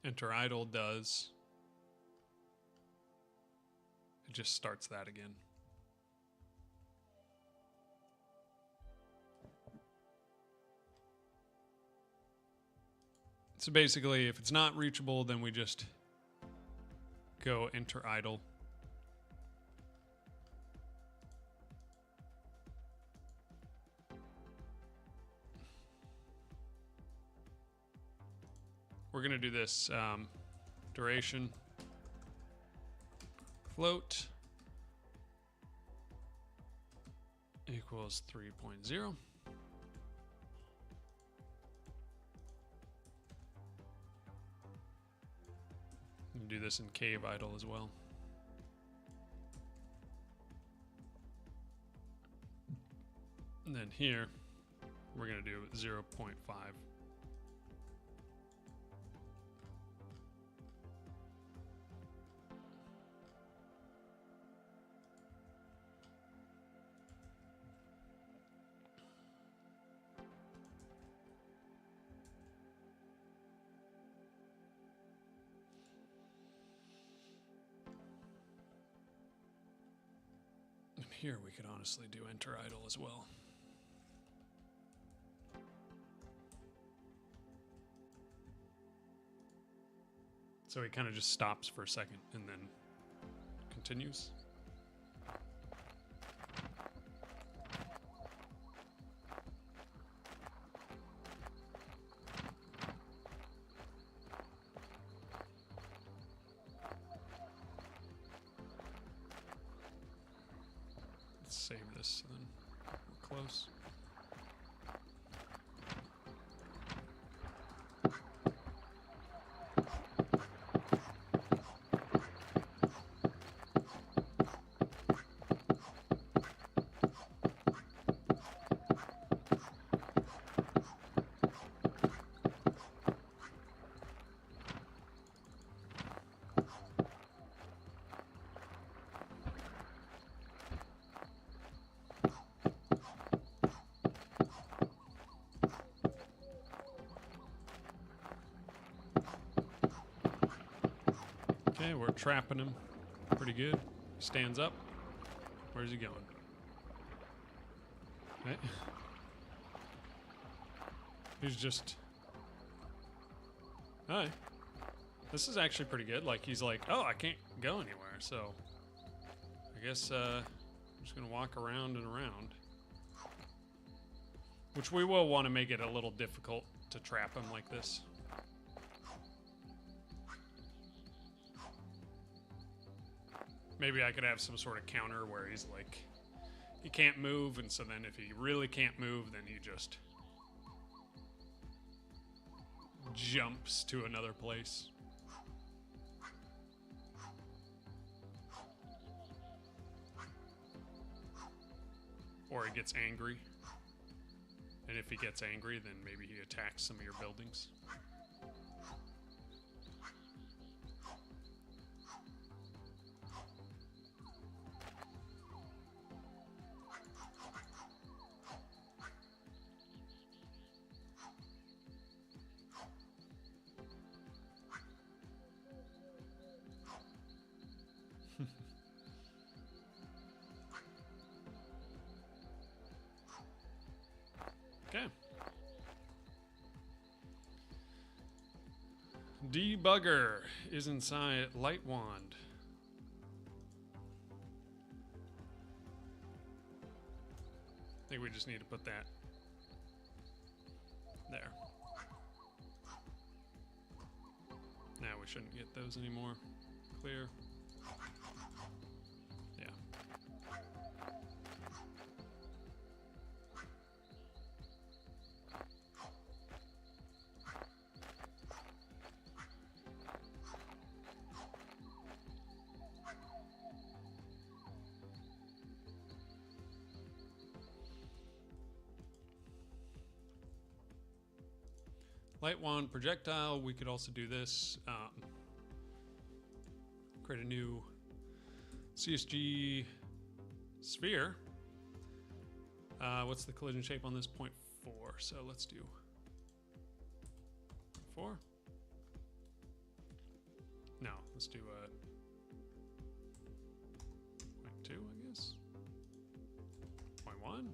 Enter idle does. It just starts that again. So basically, if it's not reachable, then we just go enter idle. We're going to do this duration float equals 3.0. Do this in cave idle as well. And then here, we're going to do 0.5. Here we could honestly do enter idle as well. So he kind of just stops for a second and then continues. Save this, then we're close. we're trapping him pretty good. He stands up. Where's he going? Right. He's just... Hi. This is actually pretty good. Like, he's like, oh, I can't go anywhere, so... I guess, I'm just gonna walk around and around. Which we will want to make it a little difficult to trap him like this. Maybe I could have some sort of counter where he's like, he can't move, and so then if he really can't move, then he just jumps to another place. Or he gets angry. And if he gets angry, then maybe he attacks some of your buildings. Okay. Debugger is inside Light Wand. I think we just need to put that there. Now we shouldn't get those anymore. Clear. Yeah. Light wand projectile, we could also do this. Create a new CSG sphere. What's the collision shape on this? 0.4. So let's do 4. No, let's do 0.2, I guess. 0.1.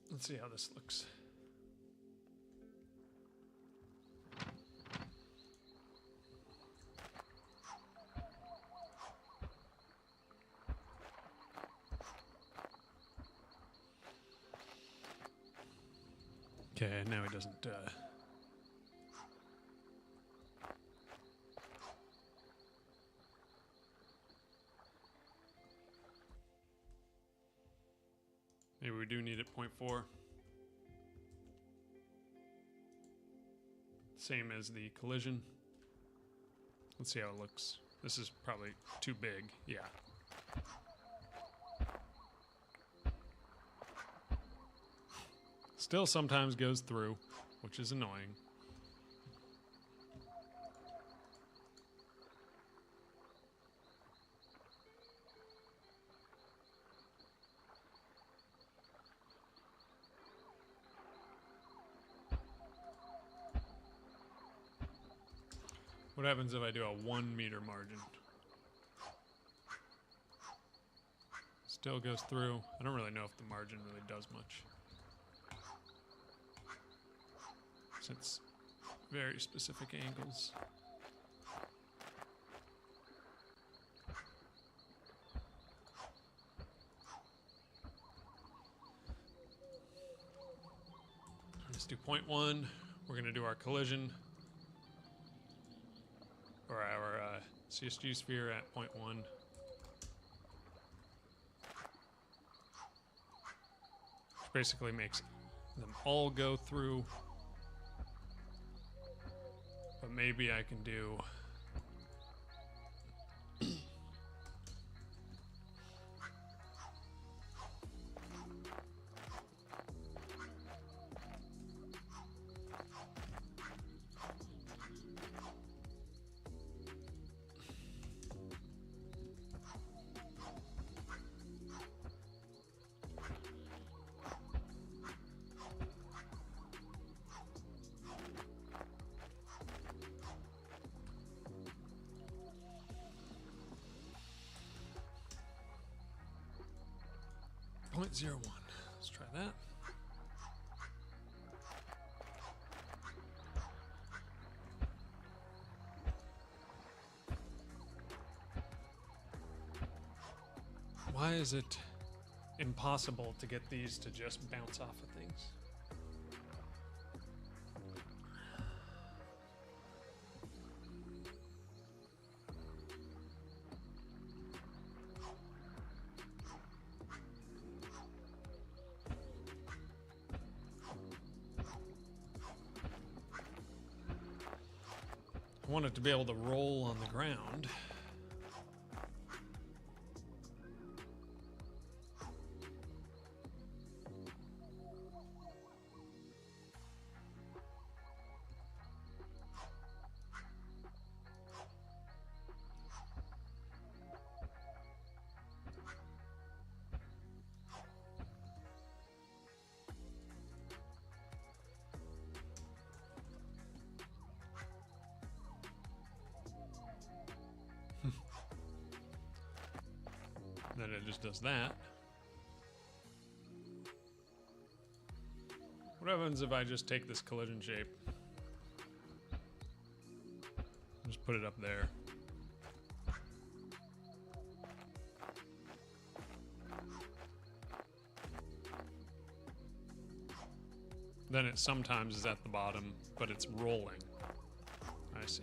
Let's see how this looks. Okay, now he doesn't maybe we do need it 0.4. Same as the collision. Let's see how it looks. This is probably too big. Yeah. Still sometimes goes through, which is annoying. What happens if I do a 1 meter margin? Still goes through. I don't really know if the margin really does much. Since very specific angles. Let's do 0.1. We're going to do our collision. Or our CSG sphere at 0.1. Which basically makes them all go through. But maybe I can do... 0.01. Let's try that. Why is it impossible to get these to just bounce off of things? I want it to be able to roll on the ground. Then it just does that. What happens if I just take this collision shape? Just put it up there. Then it sometimes is at the bottom, but it's rolling. I see.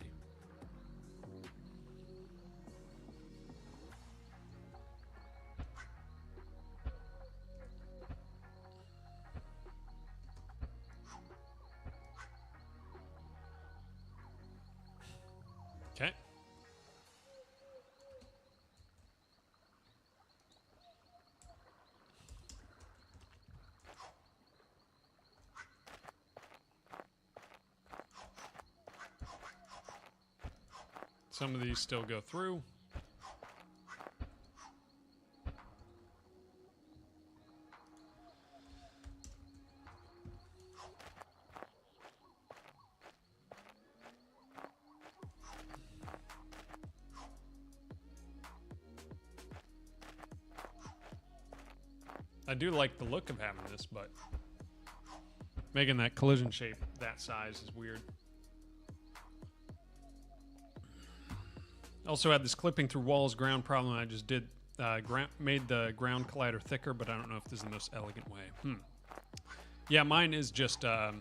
Okay. Some of these still go through. I do like the look of having this, but making that collision shape that size is weird. Also had this clipping through walls ground problem. I just did made the ground collider thicker, but I don't know if this is the most elegant way. Yeah, mine is just like,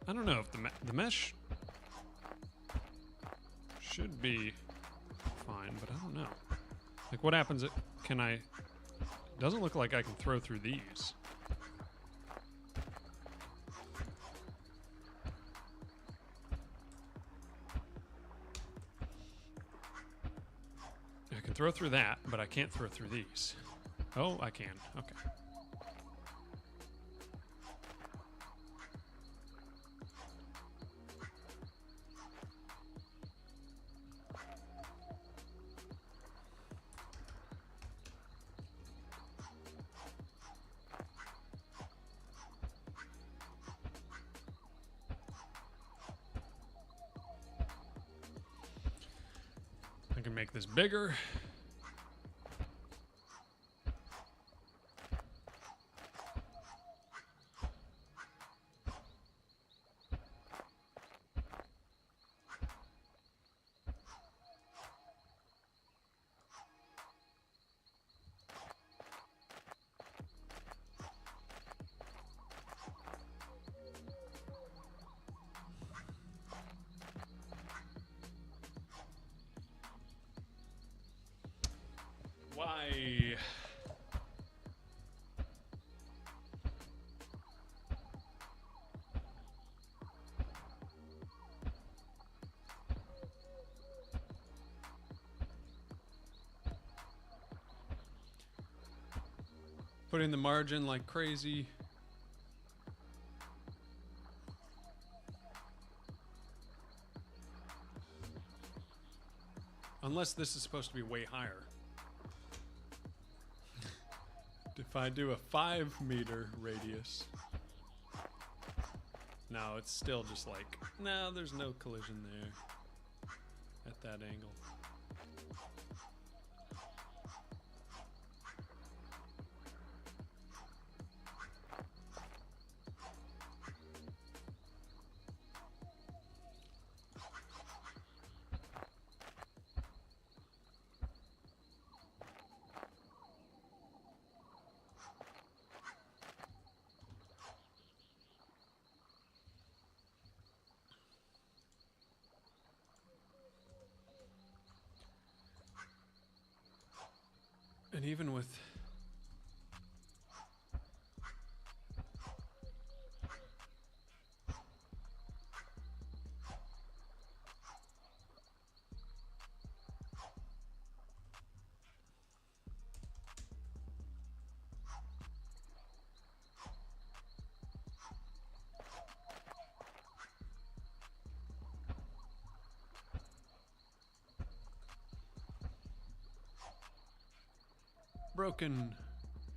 I don't know if the mesh should be fine, but I don't know. Like, what happens? Can I? Doesn't look like I can throw through these. I can throw through that, but I can't throw through these. Oh, I can. Okay. I can make this bigger. Why? Putting the margin like crazy. Unless this is supposed to be way higher. If I do a 5-meter radius. No, it's still just like, no, there's no collision there. at that angle. And even with broken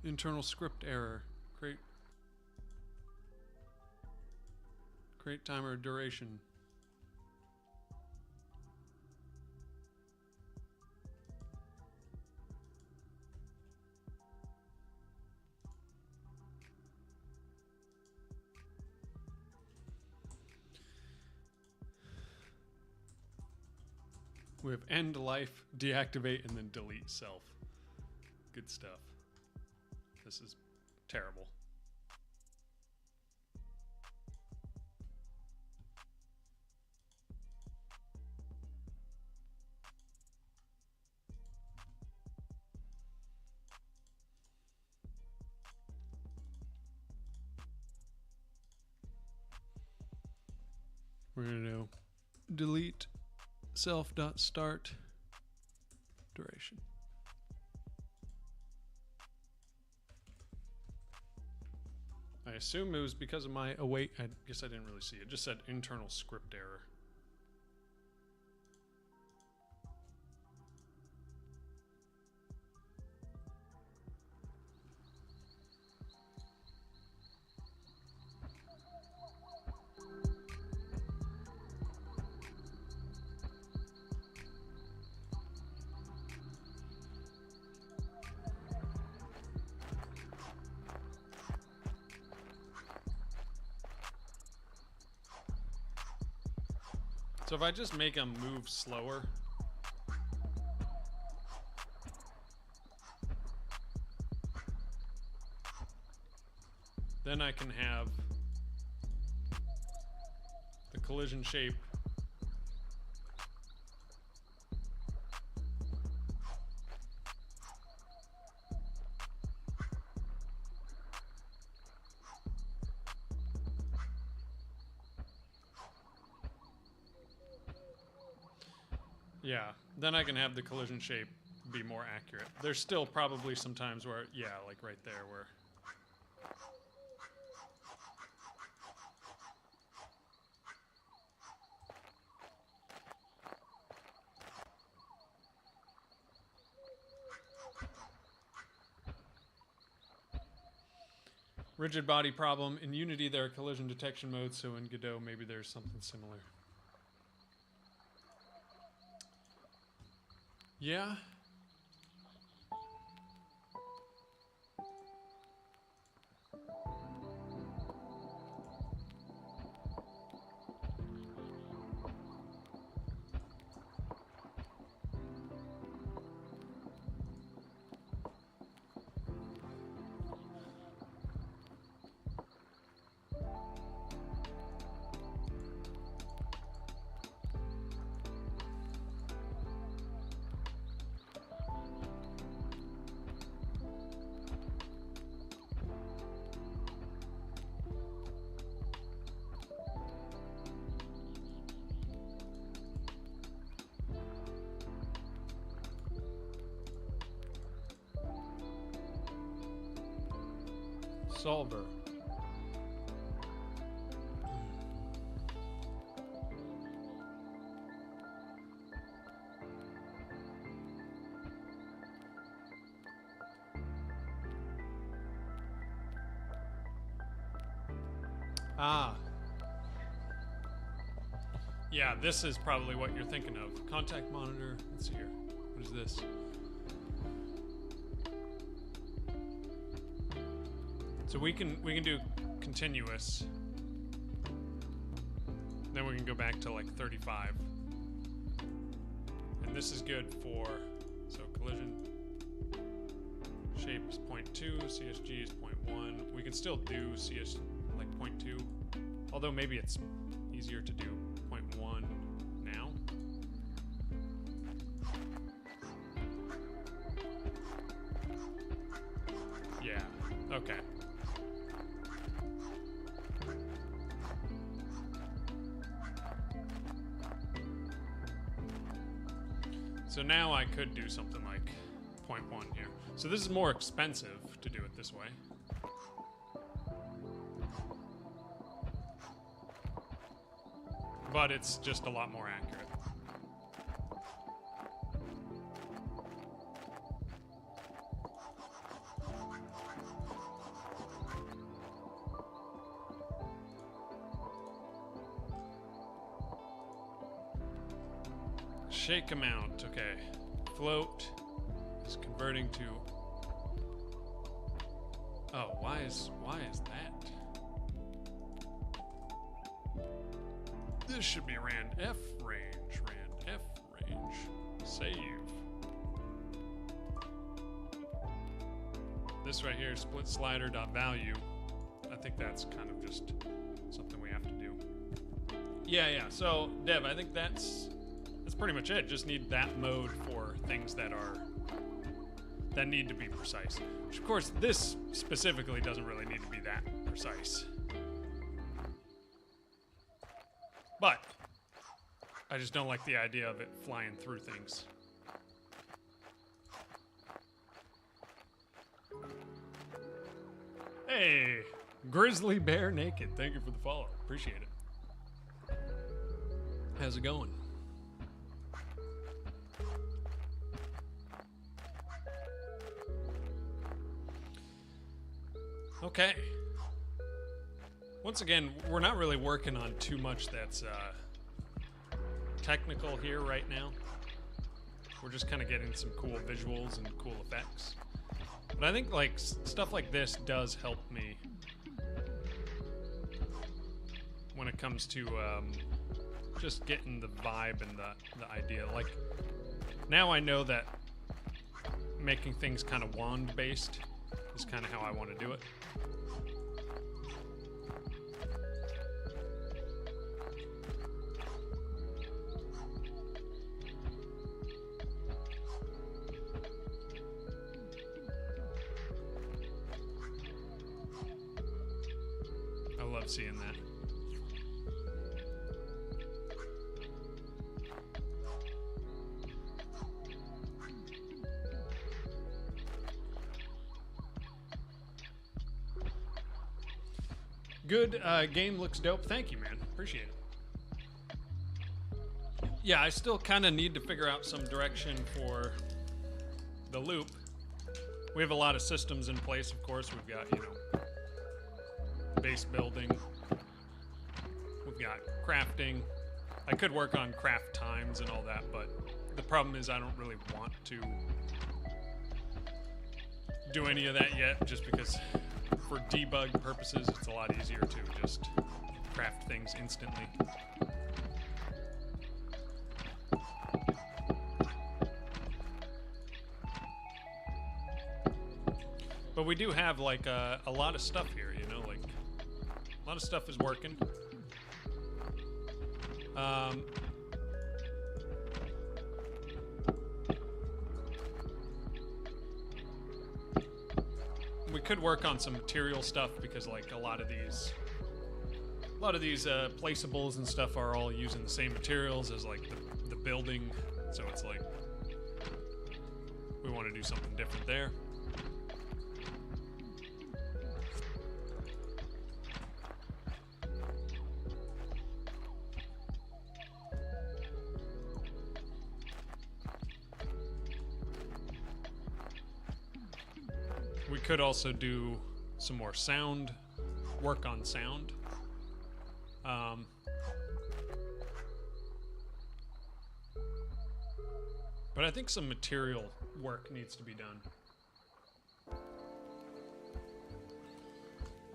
internal script error, create timer duration. We have end life, deactivate, and then delete self. Good stuff. This is terrible. We're going to do delete self.start duration. I assume it was because of my await. I guess I didn't really see it. It just said internal script error. So if I just make them move slower, then I can have the collision shape then I can have the collision shape be more accurate. There's still probably some times where, yeah, like right there where... Rigid body problem. In Unity, there are collision detection modes, so in Godot, maybe there's something similar. Yeah. Solver. Ah. Yeah, this is probably what you're thinking of. Contact monitor. Let's see here. What is this? So we can do continuous. Then we can go back to like 35. And this is good for, so collision shape is 0.2, CSG is 0.1. We can still do CS like 0.2, although maybe it's easier to do 0.1 now. Yeah, okay. So now I could do something like 0.1 here. So this is more expensive to do it this way. But it's just a lot more accurate. Shake amount, okay. Float is converting to. Oh, why is that? This should be rand F range, rand F range. Save. This right here, split slider dot value. I think that's kind of just something we have to do. Yeah. So Dev, I think that's pretty much it. Just need that mode for things that need to be precise. Which of course this specifically doesn't really need to be that precise. But I just don't like the idea of it flying through things. Hey, Grizzly Bear Naked. Thank you for the follow. Appreciate it. How's it going? Okay. Once again, we're not really working on too much that's technical here right now. We're just kind of getting some cool visuals and cool effects. But I think like stuff like this does help me when it comes to just getting the vibe and the idea. Like now I know that making things kind of wand based is kind of how I want to do it. I love seeing that. Good, game looks dope. Thank you, man. Appreciate it. Yeah, I still kind of need to figure out some direction for the loop. We have a lot of systems in place, of course. We've got, base building. We've got crafting. I could work on craft times and all that, but the problem is I don't really want to do any of that yet, just because for debug purposes, it's a lot easier to just craft things instantly. But we do have like a lot of stuff here, like a lot of stuff is working. We could work on some material stuff because like a lot of these placeables and stuff are all using the same materials as like the building, so it's like we want to do something different there. We could also do some more sound, work on sound. But I think some material work needs to be done.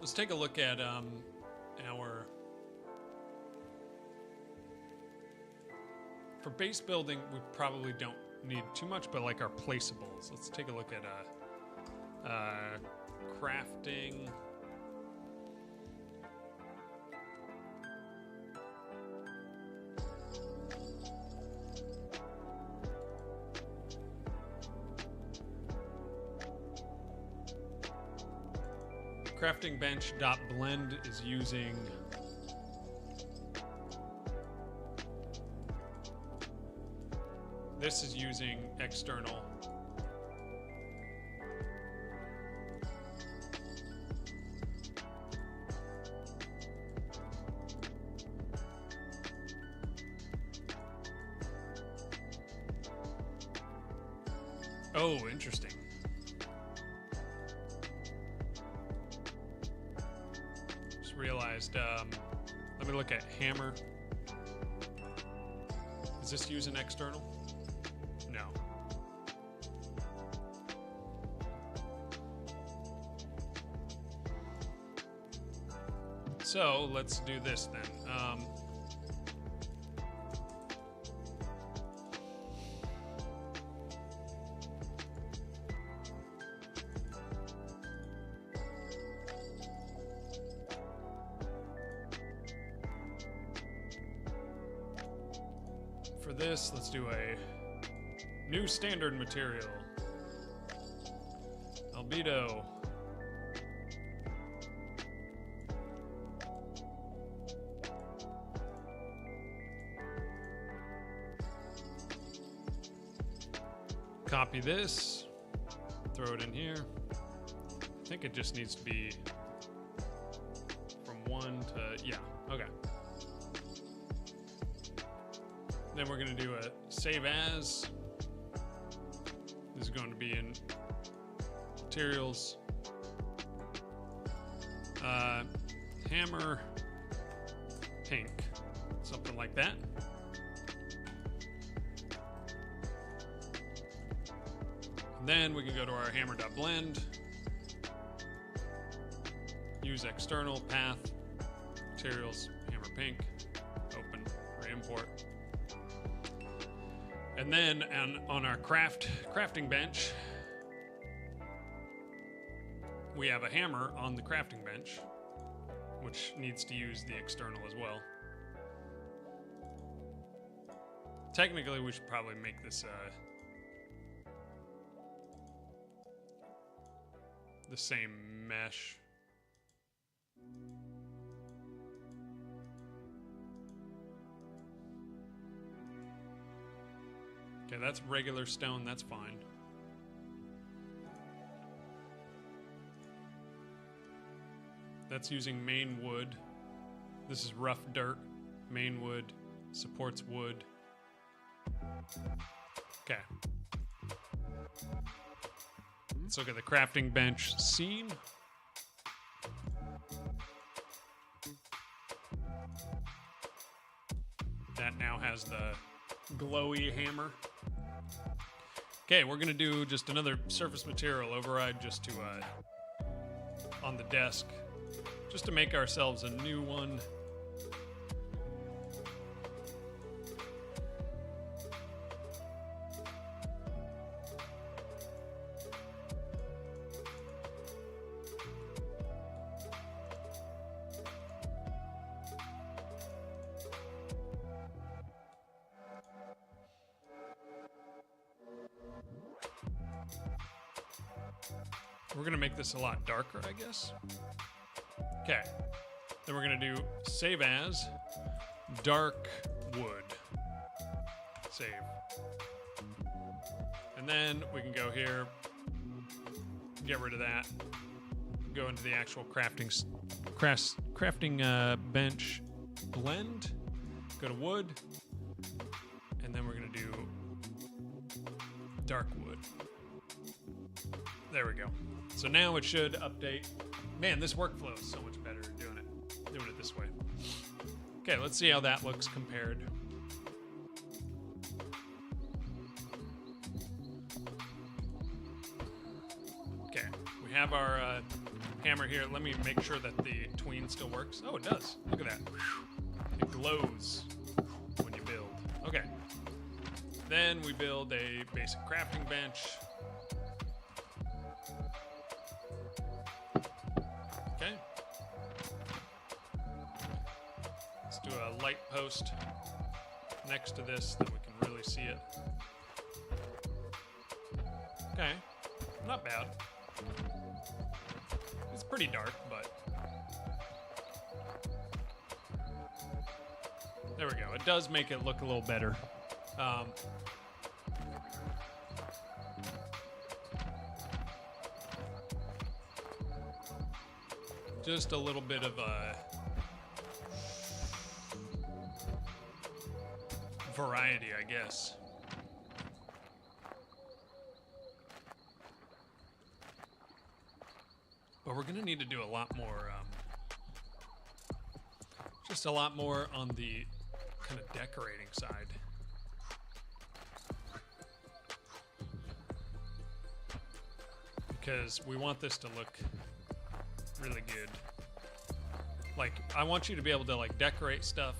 Let's take a look at our... For base building, we probably don't need too much, but like our placeables. Let's take a look at crafting. Crafting bench.blend is using this is using external. Oh, interesting. Just realized, let me look at hammer. Is this using external? No. So let's do this then. For this, let's do a new standard material. Albedo. Copy this, throw it in here. I think it just needs to be from 1 to, yeah, okay. Then we're gonna do a save as. This is going to be in materials. Hammer pink, something like that. And then we can go to our hammer.blend. Use external path, materials, hammer pink, open, re-import. And then on our crafting bench, we have a hammer on the crafting bench, which needs to use the external as well. Technically, we should probably make this the same mesh. Okay, that's regular stone, that's fine. That's using main wood. This is rough dirt. Main wood supports wood. Okay. Let's look at the crafting bench scene. That now has the glowy hammer. Okay, we're gonna do just another surface material override just to on the desk, just to make ourselves a new one. We're gonna make this a lot darker, I guess. Okay. Then we're gonna do save as dark wood. Save. And then we can go here, get rid of that, go into the actual crafting bench blend, go to wood, and then we're gonna do dark wood. There we go. So now it should update. Man, this workflow is so much better doing it this way. Okay, let's see how that looks compared. have our hammer here. Let me make sure that the tween still works. Oh, it does. Look at that. It glows when you build. Okay. Then we build a basic crafting bench. Okay. Let's do a light post next to this that we can really see it. Okay. Not bad. It's pretty dark, but there we go. It does make it look a little better. Just a little bit of a variety, I guess. But we're gonna need to do a lot more, just a lot more on the kind of decorating side. Because we want this to look really good. Like, I want you to be able to like decorate stuff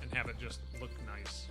and have it just look nice.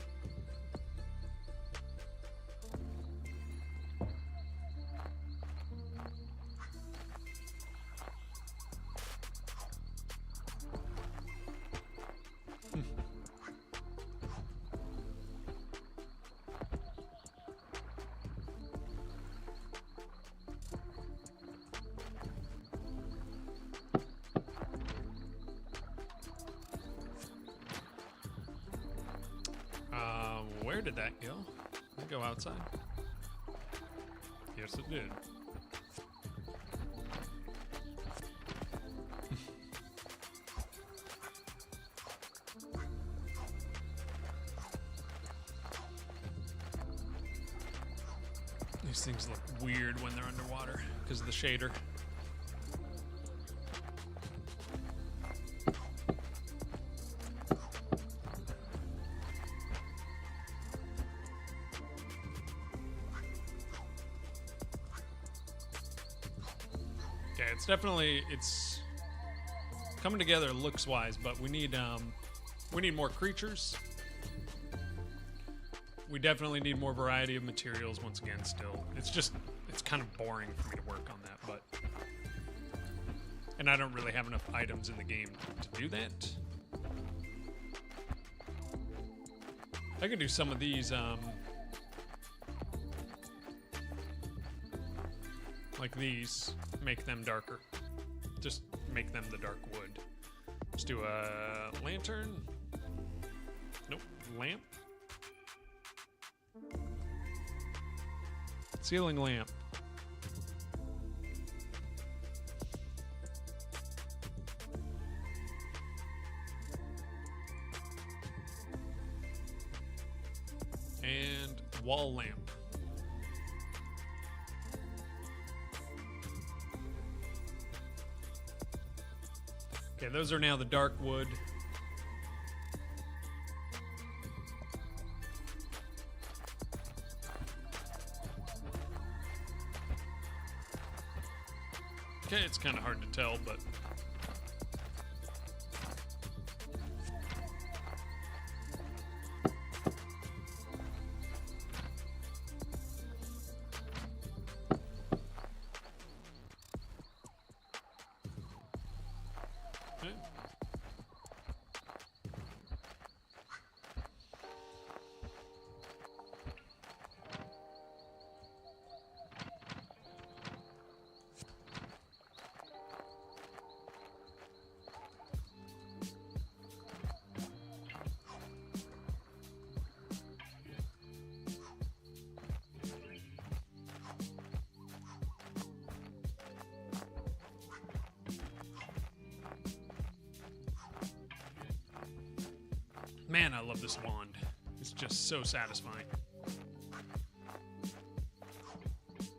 Where did that go? Did it go outside? Yes, it did. These things look weird when they're underwater because of the shader. Okay, it's coming together looks wise, but we need more creatures. We definitely need more variety of materials once again still. It's kind of boring for me to work on that, but and I don't really have enough items in the game to do that. I could do some of these like these, make them darker. Just make them the dark wood. Let's do a lantern. Nope, lamp. Ceiling lamp. And wall lamp. Okay, those are now the dark wood. Okay, it's kind of hard to tell, but okay. Man, I love this wand. It's just so satisfying.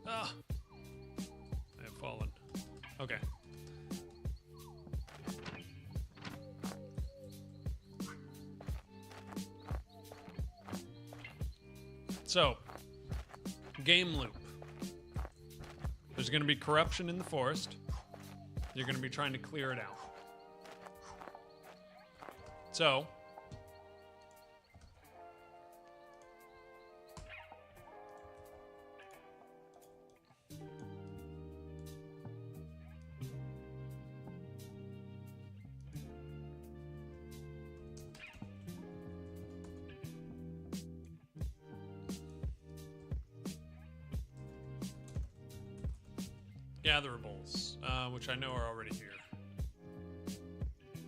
Ah, I have fallen. Okay. So, game loop. There's There's going to be corruption in the forest. You're going to be trying to clear it out. So, gatherables, which I know are already here.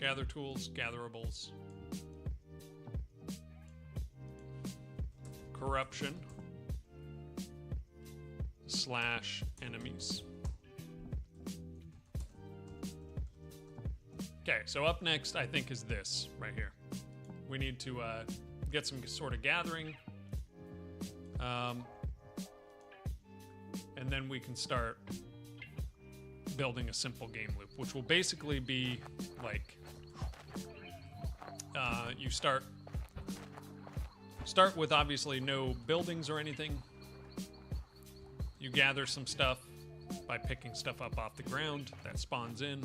Gather tools, gatherables. Corruption. / enemies. Okay, so up next, I think, is this right here. We need to get some sort of gathering. And then we can start building a simple game loop, which will basically be like you start with obviously no buildings or anything. You gather some stuff by picking stuff up off the ground that spawns in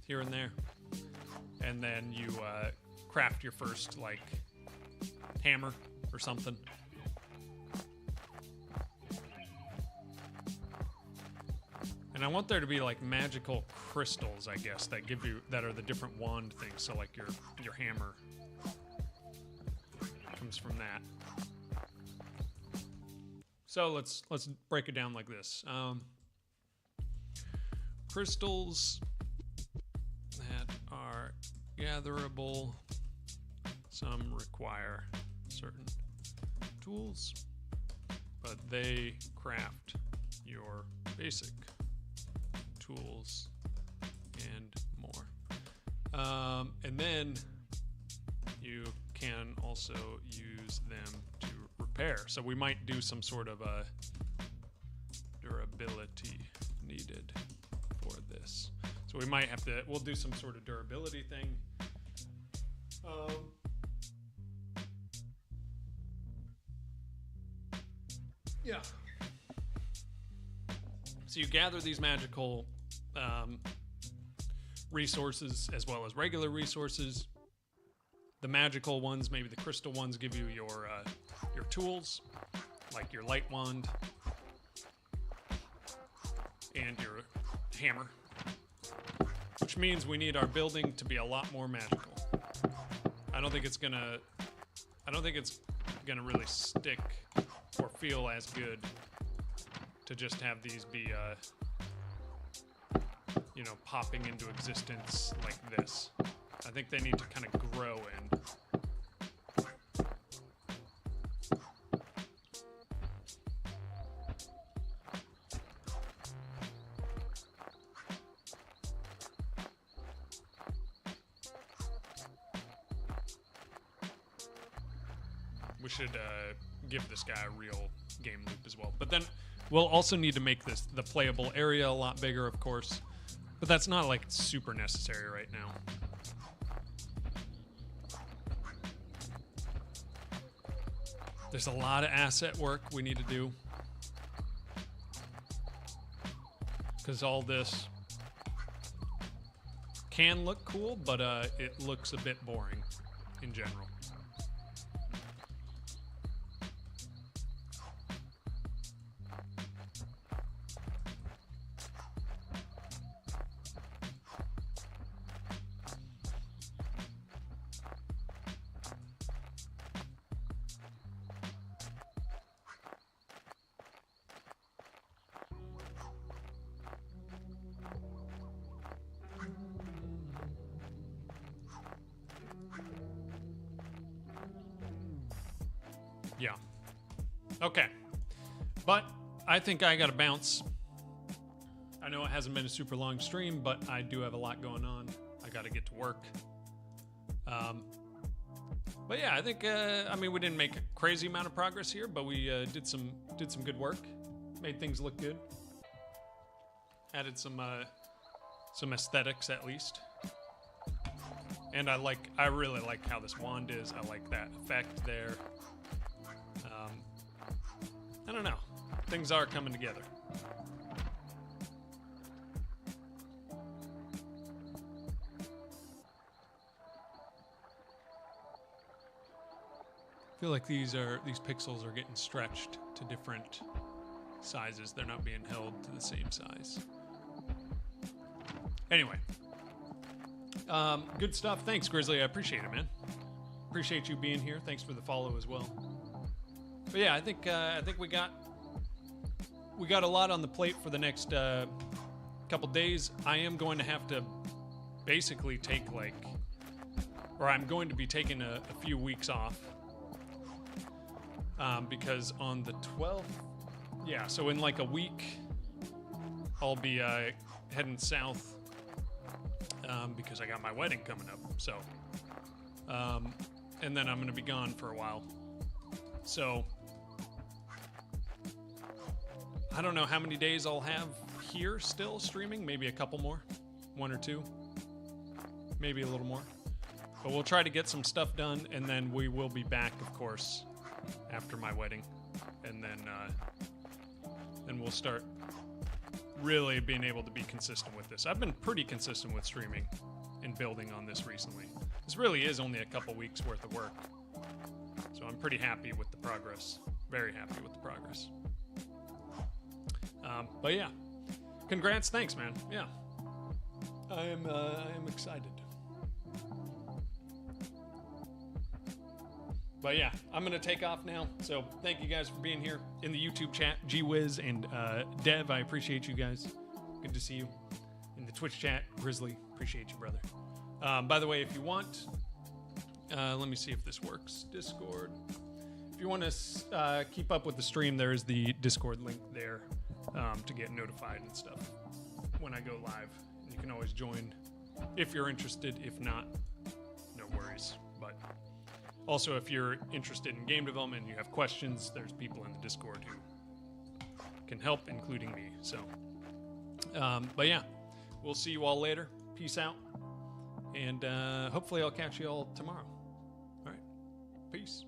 here and there, and then you craft your first like hammer or something. And I want there to be like magical crystals, I guess, that give you, that are the different wand things. So like your hammer comes from that. So let's break it down like this. Crystals that are gatherable. Some require certain tools, but they craft your basic tools and more. And then you can also use them to repair. So we might do some sort of a durability needed for this. So we might have to, we'll do some sort of durability thing. Yeah. So you gather these magical resources as well as regular resources. The magical ones, maybe the crystal ones, give you your tools, like your light wand and your hammer, which means we need our building to be a lot more magical. I don't think it's gonna really stick or feel as good to just have these be popping into existence like this. I think they need to kind of grow in. We should give this guy a real game loop as well. But then we'll also need to make the playable area a lot bigger, of course. But that's not like super necessary right now. There's a lot of asset work we need to do, because all this can look cool, but it looks a bit boring in general. Yeah. Okay. But I think I gotta bounce. I know it hasn't been a super long stream, but I do have a lot going on. I gotta get to work. But yeah, I think we didn't make a crazy amount of progress here, but we did some good work. Made things look good. Added some aesthetics at least. And I really like how this wand is. I like that effect there. I don't know. Things are coming together. feel like these pixels are getting stretched to different sizes. They're not being held to the same size. Anyway, good stuff. Thanks, Grizzly. I appreciate it, man. Appreciate you being here. Thanks for the follow as well. But yeah, I think we got a lot on the plate for the next couple days. I am going to have to basically take I'm going to be taking a few weeks off because on the 12th, yeah, so in like a week, I'll be heading south because I got my wedding coming up. So, and then I'm going to be gone for a while. So, I don't know how many days I'll have here still streaming. Maybe a couple more, 1 or 2, maybe a little more. But we'll try to get some stuff done, and then we will be back, of course, after my wedding, and then we'll start really being able to be consistent with this. I've been pretty consistent with streaming and building on this recently. This really is only a couple weeks worth of work, so I'm pretty happy with the progress. Very happy with the progress. But yeah, congrats, thanks, man. Yeah, I am excited. But yeah, I'm going to take off now. So thank you guys for being here in the YouTube chat. G-Wiz and Dev, I appreciate you guys. Good to see you. In the Twitch chat, Grizzly, appreciate you, brother. By the way, if you want, let me see if this works. Discord. If you want to keep up with the stream, there is the Discord link there to get notified and stuff when I go live. You can always join if you're interested. If not, no worries. But also, if you're interested in game development and you have questions, there's people in the Discord who can help, including me. So, but yeah, we'll see you all later. Peace out. And hopefully I'll catch you all tomorrow. All right. Peace.